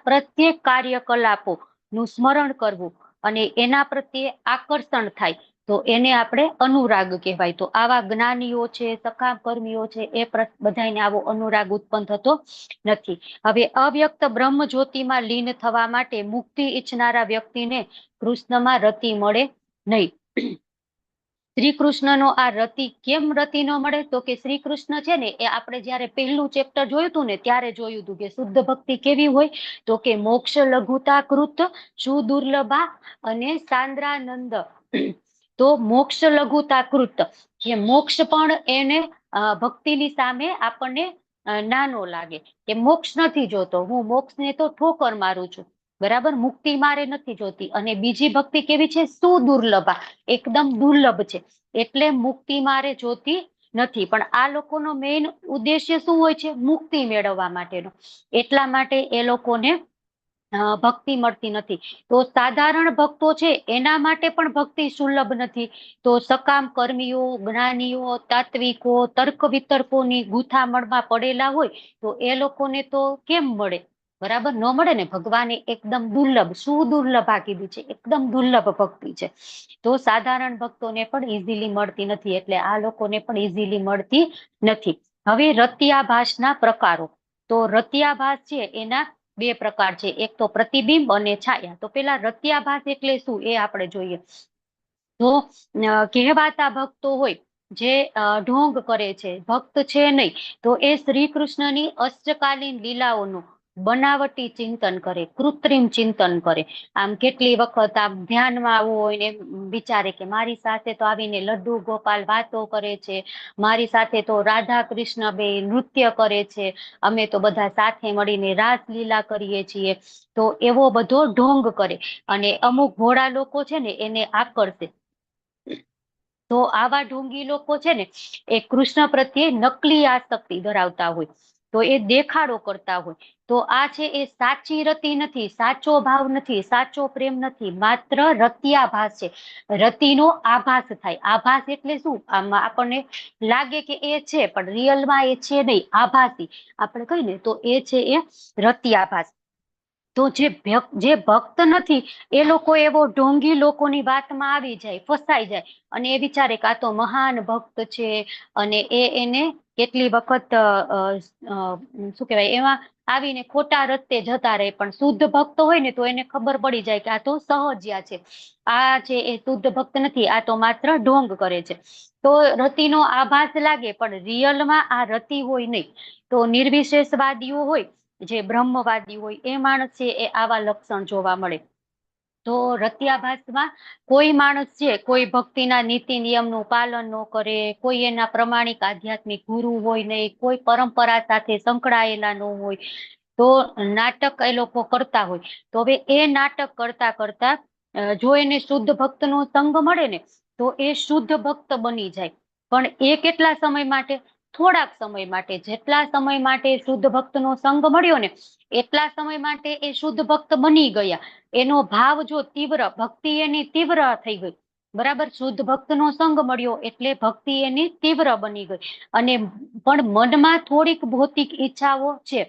પ્રત્યેક કાર્યકલાપો નું સ્મરણ કરવું અને એના પ્રત્યે આકર્ષણ થાય તો એને આપણે અનુરાગ કહેવાય. તો આવા જ્ઞાનીઓ છે, સકામ કર્મીઓ છે, એ બધાને આવો અનુરાગ ઉત્પન્ન થતો નથી. હવે અવ્યક્ત બ્રહ્મ જ્યોતિમાં લીન થવા માટે મુક્તિ ઈચ્છનારા વ્યક્તિને કૃષ્ણમાં રતિ મળે નહીં. શ્રી કૃષ્ણનો આ રતિ કેમ રતિ ન મળે? તો કે શ્રી કૃષ્ણ છે ને એ આપણે જયારે પહેલું ચેપ્ટર જોયું હતું ને ત્યારે જોયું હતું કે શુદ્ધ ભક્તિ કેવી હોય, તો કે મોક્ષ લઘુતા કૃત સુદુર્લભા અને સાંદ્રાનંદ. તો મોક્ષ લઘુતા કૃત, કે મોક્ષ પણ એને ભક્તિની સામે આપણને નાનો લાગે, કે મોક્ષ નથી જોતો, હું મોક્ષને તો ઠોકર મારું છું, બરાબર, મુક્તિ મારે નથી જોતી. અને બીજી ભક્તિ કેવી છે? સુદુર્લભા, એકદમ દુર્લભ છે, એટલે મુક્તિ મારે જોતી નથી. પણ આ લોકોનો મેઇન ઉદ્દેશ્ય શું હોય છે? મુક્તિ મેળવવા માટેનો. એટલા માટે એ લોકોને ભક્તિ મળતી નથી. તો સાધારણ ભક્તો છે એના માટે પણ ભક્તિ સુલભ નથી. તો સકામ કર્મીઓ, જ્ઞાનીઓ, તાત્વિકો, તર્ક વિતર્કોની ગૂંથામણમાં પડેલા હોય તો એ લોકોને તો કેમ મળે? બરાબર, ન મળે ને. ભગવાને એકદમ દુર્લભ, સુદુર્લભા કીધું છે, એકદમ દુર્લભ ભક્તિ છે. તો સાધારણ ભક્તોને પણ ઇઝીલી મળતી નથી, એટલે આ લોકોને પણ ઇઝીલી મળતી નથી. હવે રત્યાભાસના પ્રકારો. તો રત્યાભાસ છે એના બે પ્રકાર છે, એક તો પ્રતિબિંબ અને છાયા. તો પેલા રત્યાભાસ એટલે શું એ આપણે જોઈએ. તો કહેવાતા ભક્તો હોય જે ઢોંગ કરે છે, ભક્ત છે નહીં, તો એ શ્રી કૃષ્ણની અષ્ટકાલીન લીલાઓનું બનાવટી ચિંતન કરે, કૃત્રિમ ચિંતન કરે. આમ કેટલી વખત આમ ધ્યાનમાં આવવું હોય ને વિચારે કે મારી સાથે તો આવીને લડ્ડુ ગોપાલ વાતો કરે છે, મારી સાથે તો રાધા કૃષ્ણ બે નૃત્ય કરે છે, અમે તો બધા સાથે મળીને રાસલીલા કરીએ છીએ. તો એવો બધો ઢોંગ કરે અને અમુક ભોળા લોકો છે ને એને આકર્ષે. તો આવા ઢોંગી લોકો છે ને એ કૃષ્ણ પ્રત્યે નકલી આસક્તિ ધરાવતા હોય, તો એ દેખાડો કરતા હોય. તો આ છે એ સાચી રતિ નથી, સાચો ભાવ નથી, સાચો પ્રેમ નથી, માત્ર રત્યાભાસ છે. રતિનો આભાસ થાય. આભાસ એટલે શું? આમાં આપણને લાગે કે એ છે પણ રિયલમાં એ છે નહીં, આભાસી આપણે કહીએ ને, તો એ છે એ રત્યાભાસ. તો જે ભક્ત નથી એ લોકો એવો ઢોંગી લોકોની વાતમાં આવી જાય, ફસાઈ જાય અને એ વિચારે કે આ તો મહાન ભક્ત છે અને એને કેટલી વખત શું કહેવાય એમાં આવીને ખોટા રસ્તે જતા રહે. પણ શુદ્ધ ભક્ત હોય ને તો એને ખબર પડી જાય કે આ તો સહજ્યા છે, આ છે એ શુદ્ધ ભક્ત નથી, આ તો માત્ર ઢોંગ કરે છે. તો રતિનો આભાસ લાગે પણ રિયલમાં આ રતિ હોય નહીં. તો નિર્વિશેષવાદીઓ હોય, જે બ્રહ્મવાદી હોય, એ માણસ છે એ આવા લક્ષણ જોવા મળે. તો રત્યાભાસમાં કોઈ માણસ છે કોઈ ભક્તિના નીતિ નિયમનું પાલન ન કરે, કોઈ એના પ્રમાણિક આધ્યાત્મિક ગુરુ હોય નહીં, કોઈ પરંપરા સાથે સંકળાયેલા ન હોય, તો નાટક એ લોકો કરતા હોય. તો હવે એ નાટક કરતા કરતા જો એને શુદ્ધ ભક્તનો સંગ મળે ને તો એ શુદ્ધ ભક્ત બની જાય. પણ એ કેટલા સમય માટે? થોડાક સમય માટે. જેટલા સમય માટે શુદ્ધ ભક્તનો સંગ મળ્યો ને એટલા સમય માટે એ શુદ્ધ ભક્ત બની ગયા. એનો ભાવ જો તીવ્ર, ભક્તિ એની તીવ્ર થઈ ગઈ, બરાબર. શુદ્ધ ભક્તનો સંગ મળ્યો એટલે ભક્તિ એની તીવ્ર બની ગઈ. અને પણ મનમાં થોડીક ભૌતિક ઈચ્છાઓ છે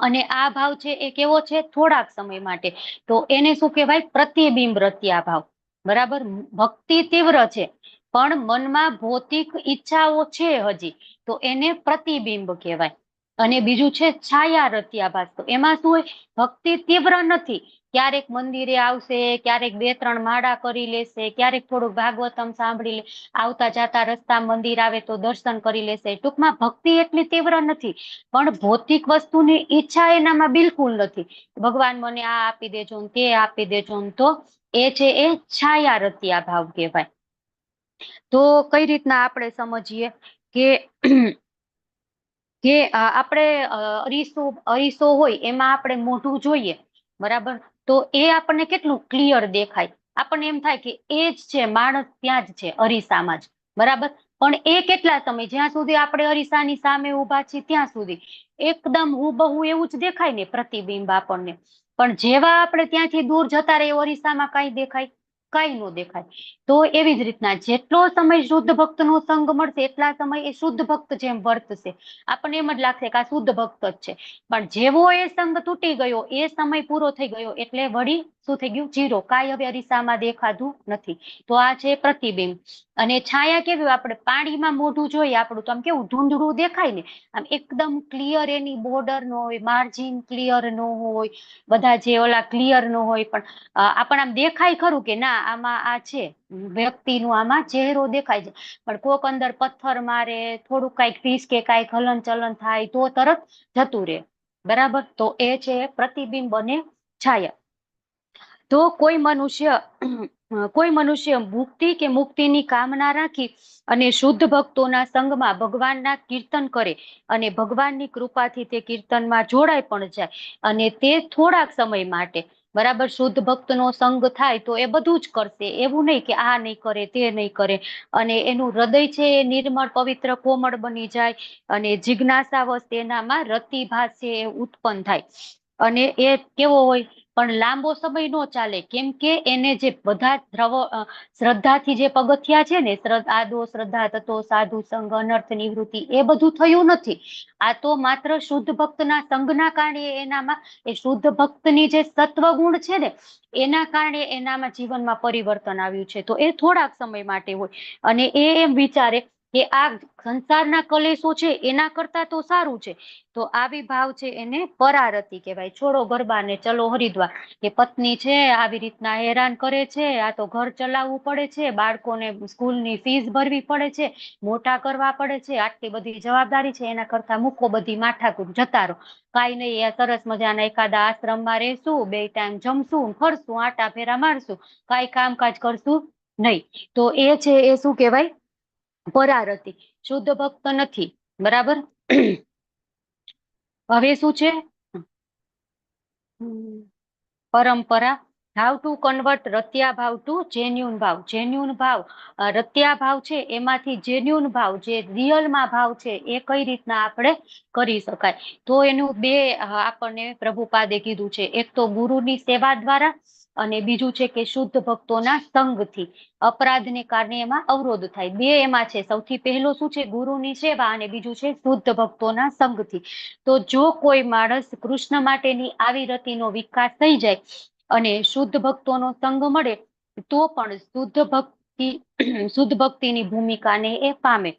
અને આ ભાવ છે એ કેવો છે? થોડાક સમય માટે. તો એને શું કહેવાય? પ્રતિબિંબ રત્યા ભાવ, બરાબર. ભક્તિ તીવ્ર છે પણ મનમાં ભૌતિક ઈચ્છાઓ છે હજી, તો એને પ્રતિબિંબ કહેવાય. અને બીજું છે છાયા રત્યાભાસ. તો એમાં શું હોય? ભક્તિ તીવ્ર નથી ક્યારેક મંદિરે આવશે, ક્યારેક 2-3 માળા કરી લેશે, ક્યારેક થોડુંક ભાગવતમ સાંભળી લે, આવતા જતા રસ્તા મંદિર આવે તો દર્શન કરી લેશે. ટૂંકમાં ભક્તિ એટલી તીવ્ર નથી, પણ ભૌતિક વસ્તુની ઈચ્છા એનામાં બિલકુલ નથી. ભગવાન મને આ આપી દેજો ને તે આપી દેજો ને, તો એ છે એ છાયા રતિયા ભાવ કહેવાય. તો કઈ રીતના આપણે સમજીએ કે આપણે અરીસો હોય એમાં આપણે મોઢું જોઈએ, બરાબર, તો એ આપણને કેટલું ક્લિયર દેખાય. આપણને એમ થાય કે એ જ છે માણસ, ત્યાં જ છે અરીસામાં જ, બરાબર. પણ એ કેટલા સમય, જ્યાં સુધી આપણે અરીસાની સામે ઉભા છીએ ત્યાં સુધી એકદમ હુબહુ એવું જ દેખાય ને પ્રતિબિંબ આપણને. પણ જેવા આપણે ત્યાંથી દૂર જતા રહીએ, અરીસામાં કઈ દેખાય? કઈ ન દેખાય. તો એવી જ રીતના જેટલો સમય શુદ્ધ ભક્ત નો સંગ મળશે એટલા સમય એ શુદ્ધ ભક્ત જેમ વર્તશે. આપણને એમ જ લાગશે કે આ શુદ્ધ ભક્ત જ છે. પણ જેવો એ સંગ તૂટી ગયો, એ સમય પૂરો થઈ ગયો એટલે વળી શું થઈ ગયું? જીરો. કાંઈ હવે અરીસામાં દેખાતું નથી. તો આ છે પ્રતિબિંબ. અને છાયા કેવી? આપણે પાણીમાં મોઢું જોઈએ આપણું તો આમ કેવું ધૂંધળું દેખાય ને, આમ એકદમ ક્લિયર એની બોર્ડર ન હોય, માર્જિન ક્લિયર ન હોય, બધા જે ઓલા ક્લિયર ન હોય, પણ આપણને આમ દેખાય ખરું કે ના આમાં આ છે, વ્યક્તિનું આમાં ચહેરો દેખાય છે. પણ કોક અંદર પથ્થર મારે, થોડુંક કઈક પીસ કે કઈક હલન ચલન થાય તો તરત જતું રહે, બરાબર. તો એ છે પ્રતિબિંબ અને છાયા. તો કોઈ મનુષ્ય મુક્તિ કે મુક્તિની કામના રાખી અને શુદ્ધ ભક્તોના સંગમાં ભગવાનના કીર્તન કરે અને ભગવાનની કૃપાથી તે કીર્તનમાં જોડાઈ પણ જાય, અને તે થોડાક સમય માટે, બરાબર, શુદ્ધ ભક્તનો સંગ થાય તો એ બધું જ કરશે. એવું નહીં કે આ નહીં કરે, તે નહીં કરે. અને એનું હૃદય છે એ નિર્મળ, પવિત્ર, કોમળ બની જાય અને જિજ્ઞાસાવશ એનામાં રતિભાસ છે એ ઉત્પન્ન થાય. અને એ કેવો હોય? પણ લાંબો સમય નો ચાલે. કેમ કે એને જે બધા શ્રદ્ધાથી જે પગથિયા છે ને, આદો, શ્રદ્ધા, તત્વો, સાધુ સંગ, અનર્થ નિવૃત્તિ, એ બધું થયું નથી. આ તો માત્ર શુદ્ધ ભક્તના સંગના કારણે એનામાં એ શુદ્ધ ભક્તની જે સત્વગુણ છે ને, એના કારણે એનામાં જીવનમાં પરિવર્તન આવ્યું છે. તો એ થોડાક સમય માટે હોય. અને એ એમ વિચારે કે આ સંસારના કલેશો છે એના કરતા તો સારું છે. તો આવી ભાવ છે એને પરારતિ કહેવાય. છોડો ગરબાને, ચલો હરિદ્વાર. કે પત્ની છે આવી રીતના હેરાન કરે છે, આ તો ઘર ચલાવવું પડે છે, બાળકોને સ્કૂલની ફીસ ભરવી પડે છે, મોટા કરવા પડે છે, આટલી બધી જવાબદારી છે, એના કરતા મૂકો બધી માથાકૂટ, જતા રહો. કાંઈ નહીં, એ સરસ મજાના એકાદા આશ્રમમાં રહેશું, 2 ટાઈમ જમશું, ફરશું, આટા ફેરા મારશું, કાંઈ કામકાજ કરશું નહીં. તો એ છે એ શું કહેવાય? પરારતિ. શુદ્ધ ભક્ત નથી, બરાબર. હવે શું છે? પરંપરા. હાઉ ટુ કન્વર્ટ રત્યા ભાવ ટુ જેન્યુન ભાવ. જેન્યુન ભાવ, રત્યા ભાવ છે એમાંથી જેન્યુન ભાવ, જે રિયલમાં ભાવ છે, એ કઈ રીતના આપણે કરી શકાય? તો એનું 2 આપણને પ્રભુપાદે કીધું છે. એક તો ગુરુની સેવા દ્વારા, અને બીજું છે કે શુદ્ધ ભક્તોના સંગથી. અપરાધને કારણે એમાં અવરોધ થાય. 2 એમાં છે. સૌથી પહેલો શું છે? ગુરુની સેવા, અને બીજું છે શુદ્ધ ભક્તોના સંગથી. તો જો કોઈ માણસ કૃષ્ણ માટેની આવી રતિનો વિકાસ થઈ જાય અને શુદ્ધ ભક્તોનો સંગ મળે, તો પણ શુદ્ધ ભક્તિની ભૂમિકાને એ પામે.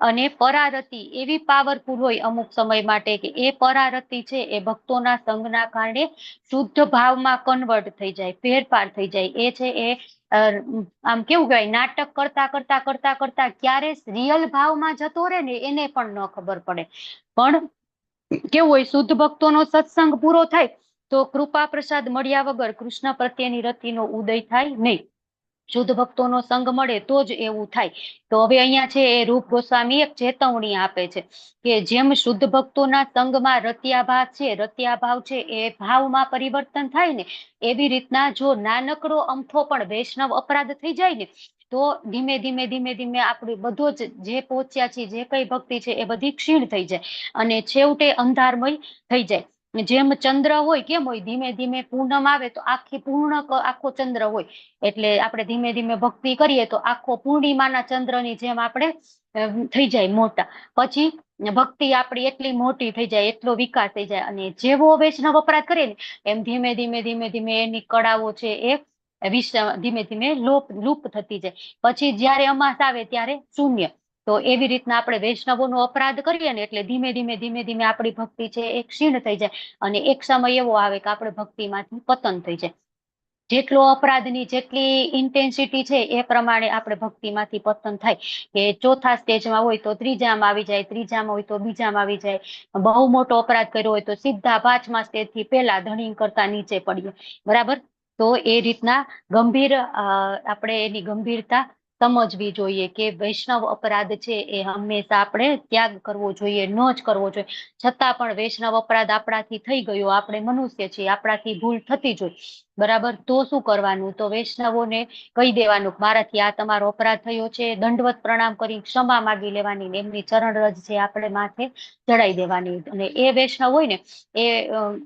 અને પરારતિ એવી પાવરફુલ હોય અમુક સમય માટે કે એ પરારતિ છે એ ભક્તોના સંગના કારણે શુદ્ધ ભાવમાં કન્વર્ટ થઈ જાય, ફેરફાર થઈ જાય. એ છે એ આમ કેવું કહેવાય, નાટક કરતા ક્યારે રિયલ ભાવમાં જતો રહે ને એને પણ ન ખબર પડે. પણ કેવું હોય? શુદ્ધ ભક્તોનો સત્સંગ પૂરો થાય તો કૃપા પ્રસાદ મળ્યા વગર કૃષ્ણ પ્રત્યેની રતિનો ઉદય થાય નહીં. શુદ્ધ ભક્તોનો સંગ મળે તો જ એવું થાય. તો હવે અહીંયા છે એ રૂપ ગોસ્વામી એક ચેતવણી આપે છે કે જેમ શુદ્ધ ભક્તોના સંગમાં રત્યાભાવ છે એ ભાવમાં પરિવર્તન થાય ને, એવી રીતના જો નાનકડો અમથો પણ વૈષ્ણવ અપરાધ થઈ જાય ને, તો ધીમે ધીમે આપણે બધો જ જે પહોંચ્યા છે, જે કઈ ભક્તિ છે, એ બધી ક્ષીણ થઈ જાય અને છેવટે અંધારમય થઈ જાય. જેમ ચંદ્ર હોય, કેમ હોય? ધીમે ધીમે પૂનમ આવે તો આખો ચંદ્ર હોય. એટલે આપણે ધીમે ધીમે ભક્તિ કરીએ તો આખો પૂર્ણિમાના ચંદ્રની જેમ આપણે થઈ જાય મોટા. પછી ભક્તિ આપણી એટલી મોટી થઈ જાય, એટલો વિકાસ થઈ જાય. અને જેવો વૈષ્ણવ અપરાધ કરે ને એમ ધીમે ધીમે એની કળાઓ છે એ ધીમે ધીમે લુપ્ત થતી જાય. પછી જયારે અમાસ આવે ત્યારે શૂન્ય. તો એવી રીતના આપણે વૈષ્ણવોનો અપરાધ કરીએ ને એટલે ધીમે ધીમે આપણી ભક્તિ છે એ ક્ષીણ થઈ જાય અને એક સમય એવો આવે કે આપણે ભક્તિમાંથી પતન થઈ જાય. જેટલો અપરાધની જેટલી ઇન્ટેન્સિટી છે એ પ્રમાણે આપણે ભક્તિમાંથી પતન થાય. કે ચોથા સ્ટેજમાં હોય તો ત્રીજામાં આવી જાય, ત્રીજામાં હોય તો બીજામાં આવી જાય. બહુ મોટો અપરાધ કર્યો હોય તો સીધા 5મા સ્ટેજથી પેલા ધણી કરતા નીચે પડીએ. બરાબર. તો એ રીતના ગંભીર આપણે એની ગંભીરતા સમજવી જોઈએ કે વૈષ્ણવ અપરાધ છે એ હંમેશા આપણે ત્યાગ કરવો જોઈએ, ન જ કરવો જોઈએ. છતાં પણ વૈષ્ણવ અપરાધ આપણાથી થઈ ગયો, આપણે મનુષ્ય છીએ, આપણાથી ભૂલ થતી જ હોય. બરાબર. તો શું કરવાનું? તો વૈષ્ણવોને કહી દેવાનું કે મારાથી આ તમારો અપરાધ થયો છે, દંડવત પ્રણામ કરી ક્ષમા માગી લેવાની ને એમની ચરણરજ છે આપણે માથે ચડાઈ દેવાની. અને એ વૈષ્ણવ હોય ને એ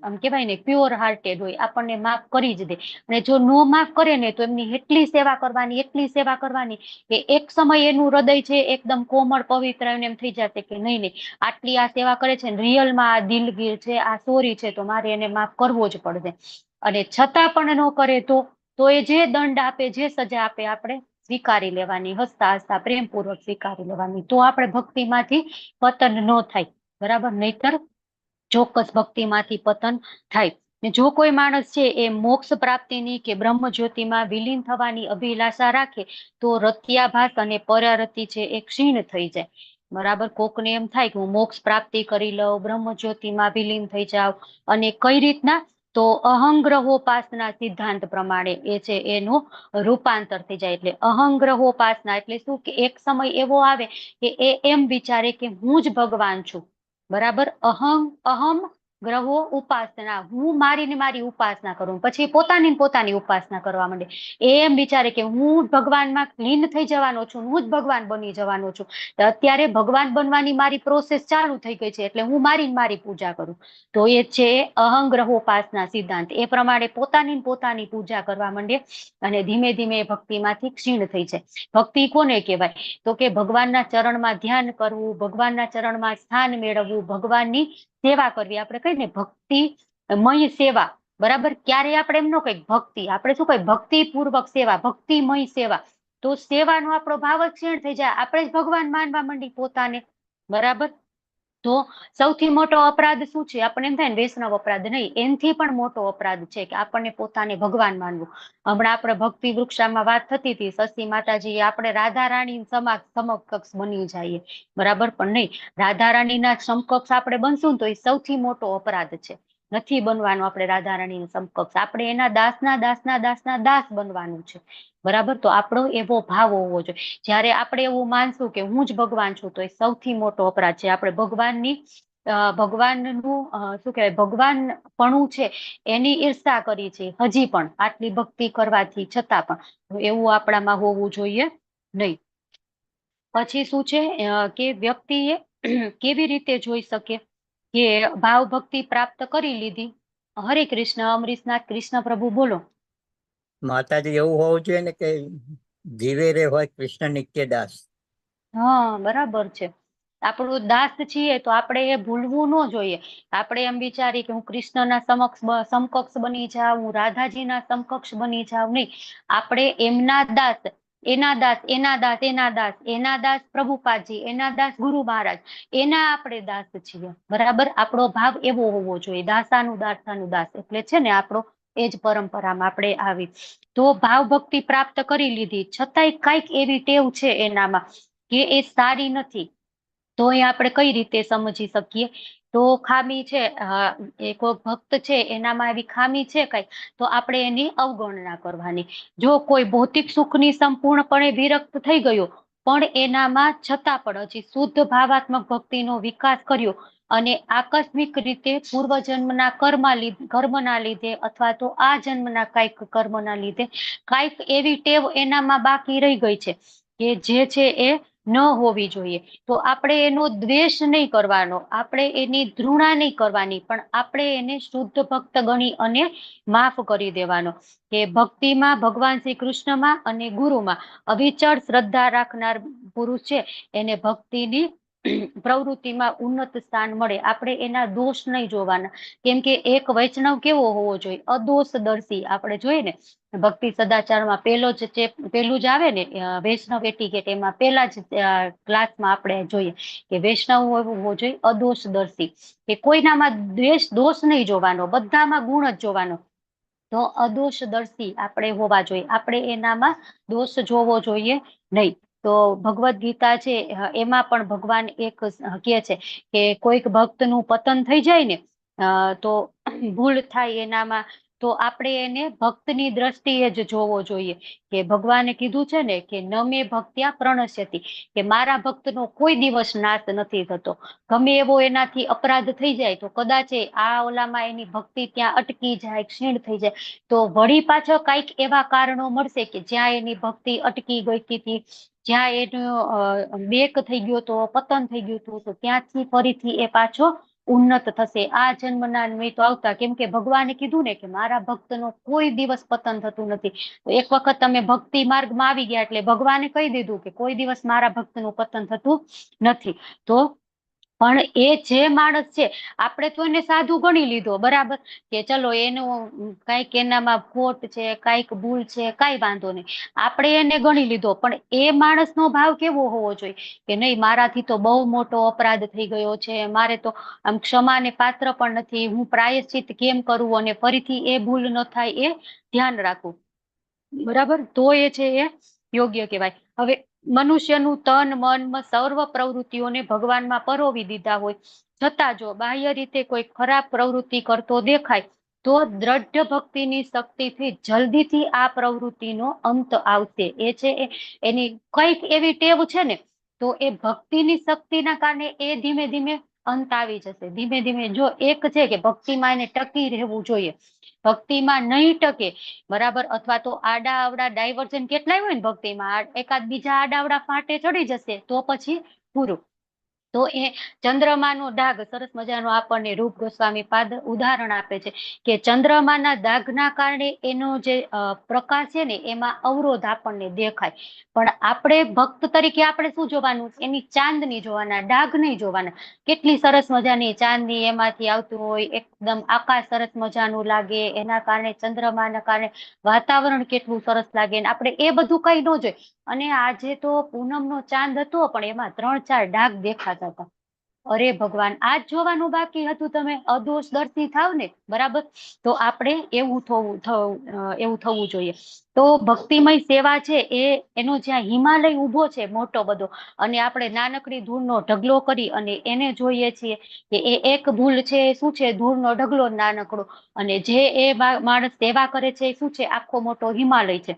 આમ કહેવાય ને પ્યોર હાર્ટેડ હોય, આપણને માફ કરી જ દે. અને જો નો માફ કરે ને તો એમની એટલી સેવા કરવાની કે એક સમય એનું હૃદય છે એકદમ કોમળ પવિત્ર એમ થઈ જશે કે નહીં, આટલી આ સેવા કરે છે ને રિયલમાં આ દિલગીર છે, આ સોરી છે, તો મારે એને માફ કરવો જ પડશે. અને છતાં પણ ન કરે તો એ જે દંડ આપે, જે સજા આપે, આપણે સ્વીકારી લેવાની, હસતા હસતા પ્રેમપૂર્વક સ્વીકારી લેવાની. તો આપણે ભક્તિમાંથી પતન ન થાય. બરાબર. નહીતર ચોક્કસ ભક્તિમાંથી પતન થાય. જો કોઈ માણસ છે એ મોક્ષ પ્રાપ્તિની કે બ્રહ્મ જ્યોતિમાં વિલીન થવાની અભિલાષા રાખે તો રત્યાભાસ અને પરારતિ છે એ ક્ષીણ થઈ જાય. બરાબર. કોકને એમ થાય કે હું મોક્ષ પ્રાપ્તિ કરી લઉં, બ્રહ્મ જ્યોતિમાં વિલીન થઈ જાઉં. અને કઈ રીતના? તો અહંગ્રહોપાસના સિદ્ધાંત પ્રમાણે એ છે એનું રૂપાંતર થઈ જાય. એટલે અહંગ્રહોપાસના એટલે શું? કે એક સમય એવો આવે કે એ એમ વિચારે કે હું જ ભગવાન છું. બરાબર. અહમ ગ્રહો ઉપાસના, હું મારી ઉપાસના કરું. પછી પોતાની ઉપાસના કરવા માંડે. એમ વિચારે કે હું ભગવાનમાં લીન થઈ જવાનો છું, હું જ ભગવાન બની જવાનો છું. અત્યારે ભગવાન બનવાની મારી પ્રોસેસ ચાલુ થઈ ગઈ છે એટલે હું મારી પૂજા કરું. તો એ છે અહંગ્રહોપાસના સિદ્ધાંત. એ પ્રમાણે પોતાની પૂજા કરવા માંડે અને ધીમે ધીમે ભક્તિમાંથી ક્ષીણ થઈ જાય. ભક્તિ કોને કહેવાય? તો કે ભગવાનના ચરણમાં ધ્યાન કરવું, ભગવાનના ચરણમાં સ્થાન મેળવવું, ભગવાનની સેવા કરવી. આપણે કહીએ ને ભક્તિમય સેવા. બરાબર. ક્યારે આપણે એમ ન કહીએ ભક્તિ, આપણે શું કહીએ ભક્તિપૂર્વક સેવા, ભક્તિમય સેવા. તો સેવાનો આપણો ભાવ જ ક્ષીણ થઈ જાય. આપણે જ ભગવાન માનવા માંડી પોતાને. બરાબર. તો સૌથી મોટો અપરાધ શું છે? આપણને એમ થાય ને વૈષ્ણવ અપરાધ. નહીં, એનથી પણ મોટો અપરાધ છે કે આપણને પોતાને ભગવાન માનવું. હમણાં આપણે ભક્તિ વૃક્ષામાં વાત થતી હતી, સતી માતાજી, આપણે રાધા રાણી સમકક્ષ બની જઈએ. બરાબર. પણ નહીં, રાધા રાણીના સમકક્ષ આપણે બનશું ને તો એ સૌથી મોટો અપરાધ છે. નથી બનવાનું આપણે રાધા રાણીના સમકક્ષ. આપણે એના દાસના દાસ બનવાનું છે. બરાબર. તો આપણો એવો ભાવ હોવો જોઈએ. જયારે આપણે એવું માનશું કે હું જ ભગવાન છું તો એ સૌથી મોટો અપરાધ છે. આપણે ભગવાનનું શું કહેવાય, ભગવાનપણું છે એની ઈર્ષા કરી છે હજી પણ, આટલી ભક્તિ કરવાથી છતાં પણ. એવું આપણામાં હોવું જોઈએ નહીં. પછી શું છે કે વ્યક્તિએ કેવી રીતે જોઈ શકે કે ભાવ ભક્તિ પ્રાપ્ત કરી લીધી? હરે કૃષ્ણ. અમરીશનાથ કૃષ્ણ પ્રભુ બોલો. માતાજી એવું હોવું જોઈએ ને કે જીવે રે હોય કૃષ્ણ નિત્ય દાસ. હા, બરાબર છે. આપણું દાસ છીએ તો આપણે એ ભૂલવું ન જોઈએ. આપણે એમ વિચારીએ કે હું કૃષ્ણના સમકક્ષ બની જાઉં, હું રાધાજીના સમકક્ષ બની જાઉં. નહીં, આપણે એમના દાસ, એના દાસ પ્રભુપાદજી, એના દાસ ગુરુ મહારાજ, એના આપણે દાસ છીએ. બરાબર. આપણો ભાવ એવો હોવો જોઈએ. દાસાનું દાસ એટલે છે ને આપણો એ જ પરંપરામાં આપણે આવી. તો ભાવ ભક્તિ પ્રાપ્ત કરી લીધી છતાંય કઈક એવી ટેવ છે એનામાં કે એ સારી નથી. તો એ આપણે કઈ રીતે સમજી શકીએ? તો ખામી છે, એક ભક્ત છે એનામાં એવી ખામી છે કઈ, તો આપણે એની અવગણના કરવાની. જો કોઈ ભૌતિક સુખની સંપૂર્ણપણે વિરક્ત થઈ ગયો પણ એનામાં છતાં પણ હજી શુદ્ધ ભાવાત્મક ભક્તિનો વિકાસ કર્યો અને આકસ્મિક રીતે પૂર્વજન્મના કર્મના લીધે અથવા તો આ જન્મના કઈક કર્મના લીધે કઈક એવી ટેવ એનામાં બાકી રહી ગઈ છે કે જે છે એ ન હોવી જોઈએ. તો આપણે એનો દ્વેષ નહીં કરવાનો, આપણે એની ધૃણા નહીં કરવાની, પણ આપણે એને શુદ્ધ ભક્ત ગણી અને માફ કરી દેવાનો. કે ભક્તિમાં ભગવાન શ્રી કૃષ્ણમાં અને ગુરુમાં અવિચળ શ્રદ્ધા રાખનાર પુરુષ છે એને ભક્તિની પ્રવૃત્તિમાં ઉન્નત સ્થાન મળે. આપણે એના દોષ નહીં જોવાના, કેમ કે એક વૈષ્ણવ કેવો હોવો જોઈએ? અદોષદર્શી. આપણે જોઈએ ને ભક્તિ સદાચારમાં પેલું જ આવે ને વૈષ્ણવ એટિકેટ, એમાં પેલા જ ક્લાસમાં આપણે જોઈએ કે વૈષ્ણવ હોવો જોઈએ અદોષદર્શી, કે કોઈનામાં દોષ નહીં જોવાનો, બધામાં ગુણ જ જોવાનો. તો અદોષદર્શી આપણે હોવા જોઈએ. આપણે એનામાં દોષ જોવો જોઈએ નહીં. તો ભગવદ ગીતા છે એમાં પણ ભગવાન એક કહે છે કે કોઈક ભક્તનું પતન થઈ જાય ને તો ભૂલ થાય એનામાં, તો આપણે એને ભક્તની દ્રષ્ટિએ જ જોવો જોઈએ. કે ભગવાને કીધું છે ને કે ન મે ભક્ત્યા પ્રણશ્યતિ, કે મારા ભક્તનો કોઈ દિવસ નાશ નથી થતો. ગમે એવો એનાથી અપરાધ થઈ જાય તો કદાચ આ ઓલામાં એની ભક્તિ ત્યાં અટકી જાય, ક્ષીણ થઈ જાય, તો વળી પાછળ કઈક એવા કારણો મળશે કે જ્યાં એની ભક્તિ અટકી ગઈ હતી, જ્યાં એનો બેક થઈ ગયો તો, પતન થઈ ગયું હતું, તો ત્યાંથી ફરીથી એ પાછો ઉન્નત થશે. આ જન્મના નિમિત્ત આવતા, કેમ કે ભગવાને કીધું ને કે મારા ભક્તનો કોઈ દિવસ પતન થતું નથી. તો એક વખત તમે ભક્તિ માર્ગમાં આવી ગયા એટલે ભગવાને કહી દીધું કે કોઈ દિવસ મારા ભક્તનું પતન થતું નથી. તો પણ એ જે માણસ છે, આપણે તો એને સાધુ ગણી લીધો, બરાબર, કે ચલો એનું કઈક એનામાં ખોટ છે, કઈક ભૂલ છે, કઈ વાંધો નહીં, આપણે એને ગણી લીધો. પણ એ માણસનો ભાવ કેવો હોવો જોઈએ કે નહીં, મારાથી તો બહુ મોટો અપરાધ થઈ ગયો છે, મારે તો આમ ક્ષમાને પાત્ર પણ નથી, હું પ્રાયશ્ચિત કેમ કરું અને ફરીથી એ ભૂલ ન થાય એ ધ્યાન રાખવું, બરાબર. તો એ છે એ યોગ્ય કહેવાય. હવે મનુષ્યનું તન મન સર્વ પ્રવૃત્તિઓને ભગવાનમાં પરોવી દીધા હોય છતાં જો બાહ્ય રીતે કોઈ ખરાબ પ્રવૃત્તિ કરતો દેખાય તો દ્રઢ ભક્તિની શક્તિથી જલ્દીથી આ પ્રવૃત્તિનો અંત આવશે. એ છે એની કઈક એવી ટેવ છે ને, તો એ ભક્તિની શક્તિના કારણે એ ધીમે ધીમે અંત આવી જશે. ધીમે ધીમે જો એક છે કે ભક્તિમાં એને ટકી રહેવું જોઈએ, ભક્તિમાં નહીં ટકે, બરાબર, અથવા તો આડા આવડા ડાયવર્ઝન કેટલાય હોય ને ભક્તિમાં, એકાદ બીજા આડા આવડા ફાંટે ચડી જશે તો પછી પૂરું. તો એ ચંદ્રમાનો ડાઘ સરસ મજાનો આપણને રૂપ ગોસ્વામી પાદ ઉદાહરણ આપે છે કે ચંદ્રમાના દાગના કારણે એનો જે પ્રકાશ છે ને એમાં અવરોધ આપણને દેખાય, પણ આપણે ભક્ત તરીકે આપણે શું જોવાનું? એની ચાંદની જોવાના, ડાઘ નહીં જોવાના. કેટલી સરસ મજાની ચાંદની એમાંથી આવતું હોય, એકદમ આકાશ સરસ મજાનું લાગે, એના કારણે ચંદ્રમાના કારણે વાતાવરણ કેટલું સરસ લાગે, આપણે એ બધું કઈ ન જોઈએ. અને આજે તો પૂનમનો ચાંદ હતો પણ એમાં 3-4 ડાઘ દેખાતા હતા. અરે ભગવાન, આ જ જોવાનું બાકી હતું. તમે અદોષદર્શી થાવ ને, બરાબર, તો આપણે એવું થવું જોઈએ. તો ભક્તિમય સેવા છે એનો જ્યાં હિમાલય ઉભો છે મોટો બધો, અને આપણે નાનકડી ધૂળનો ઢગલો કરી અને એને જોઈએ છીએ કે એ એક ભૂલ છે, શું છે? ધૂળનો ઢગલો નાનકડો, અને જે એ માણસ સેવા કરે છે શું છે? આખો મોટો હિમાલય છે.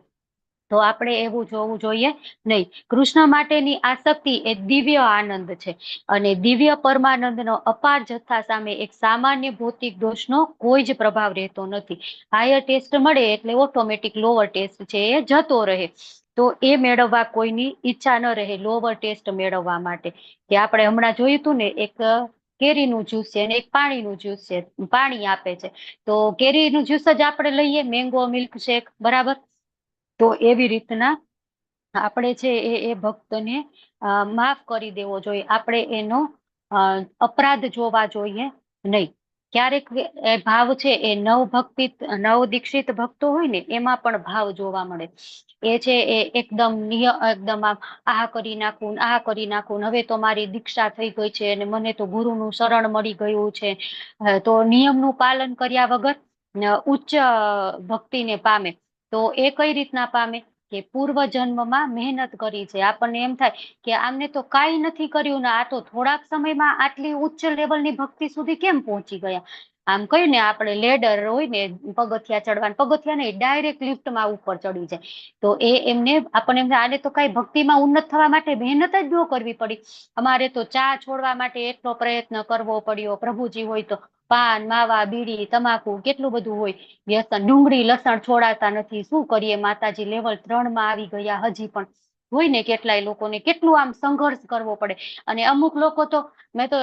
તો આપણે એવું જોવું જોઈએ નહીં. કૃષ્ણ માટેની આસક્તિ એ દિવ્ય આનંદ છે, અને દિવ્ય પરમાનંદનો અપાર જથ્થા સામે એક સામાન્ય ભૌતિક દોષનો કોઈ જ પ્રભાવ રહેતો નથી. હાયર ટેસ્ટ મળે એટલે ઓટોમેટિક લોઅર ટેસ્ટ છે એ જતો રહે. તો એ મેળવવા કોઈની ઈચ્છા ન રહે, લોઅર ટેસ્ટ મેળવવા માટે. કે આપણે હમણાં જોયું હતું ને, એક કેરીનું જ્યુસ છે અને એક પાણીનું જ્યુસ છે, પાણી આપે છે. તો કેરીનું જ્યુસ જ આપણે લઈએ, મેંગો મિલ્ક શેક, બરાબર. તો એવી રીતના આપણે છે એ ભક્તને માફ કરી દેવો જોઈએ. આપણે એનો અપરાધ જોવા જોઈએ નહીં. ક્યારેક એ ભાવ છે એ નવ દીક્ષિત ભક્તો હોય ને એમાં પણ ભાવ જોવા મળે. એ છે એ એકદમ આમ આ કરી નાખું, હવે તો મારી દીક્ષા થઈ ગઈ છે અને મને તો ગુરુનું શરણ મળી ગયું છે. તો નિયમનું પાલન કર્યા વગર ઉચ્ચ ભક્તિને પામે. તો એ કઈ રીતના પામે? કે પૂર્વ જન્મમાં મહેનત કરી છે. આપણને એમ થાય કે આમને તો કાંઈ નથી કર્યું ને આ તો થોડાક સમયમાં આટલી ઉચ્ચ લેવલની ભક્તિ સુધી કેમ પહોંચી ગયા? આમ કહ્યું ને, આપણે લેડર હોય ને, પગથિયા ચડવાનું, પગથિયા નહીં, ડાયરેક્ટ લિફ્ટમાં ઉપર ચડી જાય. તો એમને આપણને એમ થાય આને તો કઈ ભક્તિમાં ઉન્નત થવા માટે મહેનત જ ન કરવી પડી. અમારે તો ચા છોડવા માટે એટલો પ્રયત્ન કરવો પડ્યો. પ્રભુજી હોય તો પાન, માવા, બીડી, તમાકુ કેટલું બધું હોય, વ્યસન, ડુંગળી લસણ છોડાતા નથી. શું કરીએ માતાજી, લેવલ 3 માં આવી ગયા. હજી પણ હોય ને કેટલાય લોકોને કેટલું આમ સંઘર્ષ કરવો પડે. અને અમુક લોકો તો, મેં તો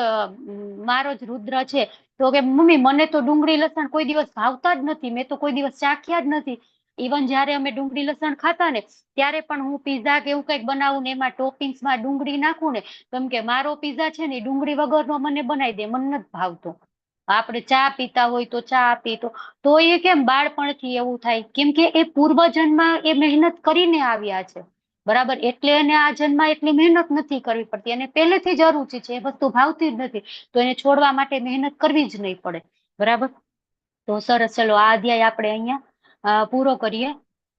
મારો જ રુદ્ર છે તો કે મમ્મી મને તો ડુંગળી લસણ કોઈ દિવસ ભાવતા જ નથી, મેં તો કોઈ દિવસ ચાખ્યા જ નથી. ઇવન જયારે અમે ડુંગળી લસણ ખાતા ને ત્યારે પણ હું પીઝા કે એવું કઈક બનાવું ને એમાં ટોપિંગ્સમાં ડુંગળી નાખું ને કેમ કે મારો પીઝા છે ને ડુંગળી વગરનો મને બનાવી દે, મને નથી ભાવતો. આપણે ચા પીતા હોય તો ચા પીતો તો એ કેમ બાળપણથી એવું થાય કેમ કે એ પૂર્વજન્મમાં એ મહેનત કરીને આવ્યા છે, બરાબર. એટલે એને આ જન્મ એટલી મહેનત નથી કરવી પડતી અને પહેલેથી જ અરુચિ છે, એ વસ્તુ ભાવતી જ નથી તો એને છોડવા માટે મહેનત કરવી જ નહીં પડે, બરાબર. તો સરસ, ચલો આ અધ્યાય આપણે અહીંયા પૂરો કરીએ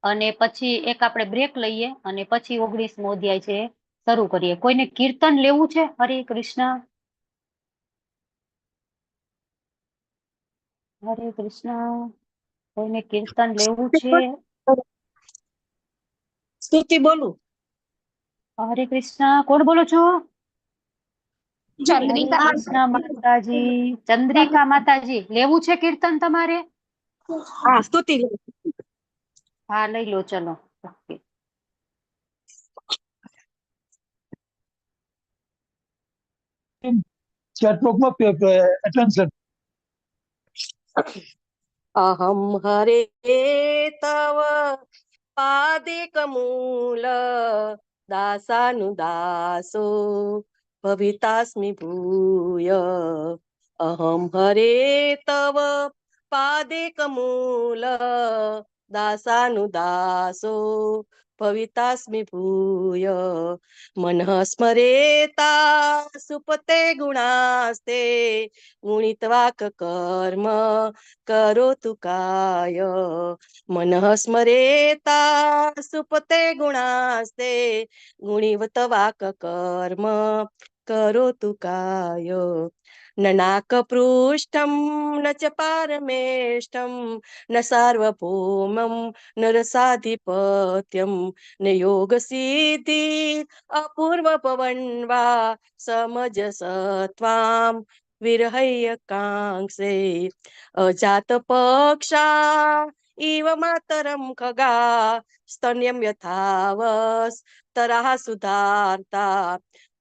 અને પછી એક આપણે બ્રેક લઈએ અને પછી 19મો અધ્યાય છે એ શરૂ કરીએ. કોઈને કીર્તન લેવું છે? હરે કૃષ્ણ, હરે કૃષ્ણ. કોઈને કીર્તન લેવું છે? સ્તુતિ બોલું. હરે કૃષ્ણ. કોણ બોલો છો? હરે ચંદ્રિકા કૃષ્ણ માતાજી. ચંદ્રિકા માતાજી, લેવું છે કીર્તન તમારે? હા, સ્તુતિ લઉં. હા, લઈ લો, ચલો. ઓકે. ચેટબોક્સમાં attention. અહમ હરે તવ પાદિકમૂલ દાસાનુદાસો ભવિતાસ્મિ ભૂય. અહમ હરે તવ પાદિકમૂલ દાસાનુદાસો ભવિતાસ્મિ ભૂય. મનઃ સ્મરેતા સુપતે ગુણાસ્તે ગુણિત્વાક કર્મ કરોતુ કાય. મનઃ સ્મરેતા સુપતે ગુણાસ્તે ગુણિવતવાક કર્મ કરોતુ કાય. નાક પૃષ્ઠમ ન ચ પારમેષ્ઠમ ન સાર્વભૌમમ ન રસાધિપત્યમ ન યોગ સિદ્ધિ અપૂર્વ પવન વા સમજ સત્વામ વિરહય કાંક્ષે. અજાત પક્ષા ઇવ માતરમ ખગા સ્તન્યમ યથાવસ તરાહ સુધાર્તા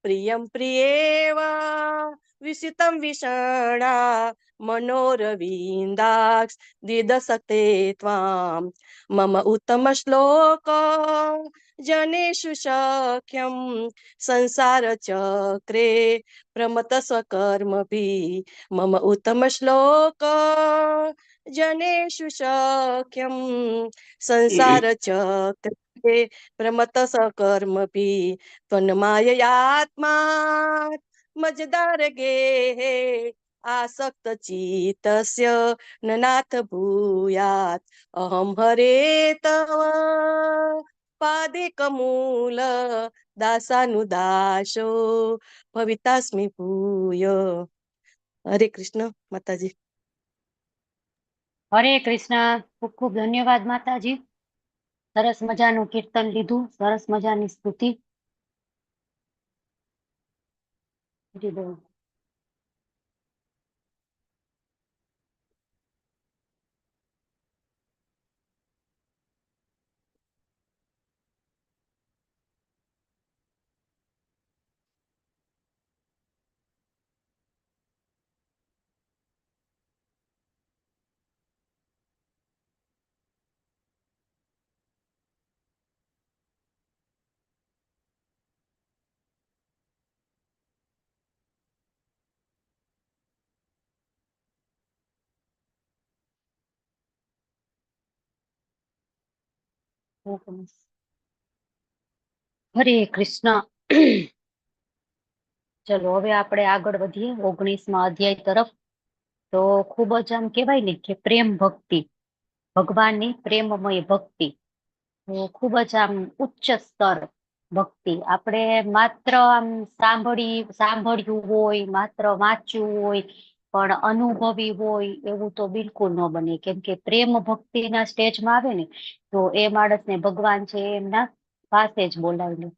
પ્રિયમ પ્રિયેવા વિષિતમ વિષણા મનોરવિંદાક્ષ દિદસતે ત્વામ. મમ ઉત્તમ શ્લોક જનેષુ શક્યમ સંસાર ચક્રે પ્રમત સ્વકર્મભિ. મમ ઉત્તમ શ્લોક જનેષુ શક્યમ સંસાર ચક્રે પ્રમત સ્વકર્મભિ. ત્વન્માયયાત્મા મજદાર ગેહે આસક્ત ચિત્તસ્ય નાથ ભૂયાત. અહમ હરે તવ પાદિકમૂલ દાસાનુદાસો ભવિતાસ્મિ ભૂય. હરે કૃષ્ણ માતાજી. હરે કૃષ્ણ. ખૂબ ખૂબ ધન્યવાદ માતાજી. સરસ મજાનું કીર્તન લીધું, સરસ મજાની સ્તુતિ. હરિ બોલ. હરે કૃષ્ણ. ચલો હવે આપણે આગળ વધીએ 19મા અધ્યાય તરફ. તો ખૂબ જ આમ કહેવાય ને કે પ્રેમ ભક્તિ, ભગવાનની પ્રેમમય ભક્તિ, તો ખૂબ જ આમ ઉચ્ચ સ્તર ભક્તિ. આપણે માત્ર આમ સાંભળ્યું હોય, માત્ર વાંચ્યું હોય, પણ અનુભવી હોય એવું તો બિલકુલ ન બને. કેમ કે પ્રેમ ભક્તિના સ્ટેજમાં આવે ને તો એ માણસને ભગવાન છે એમના પાસે જ બોલાવી લે.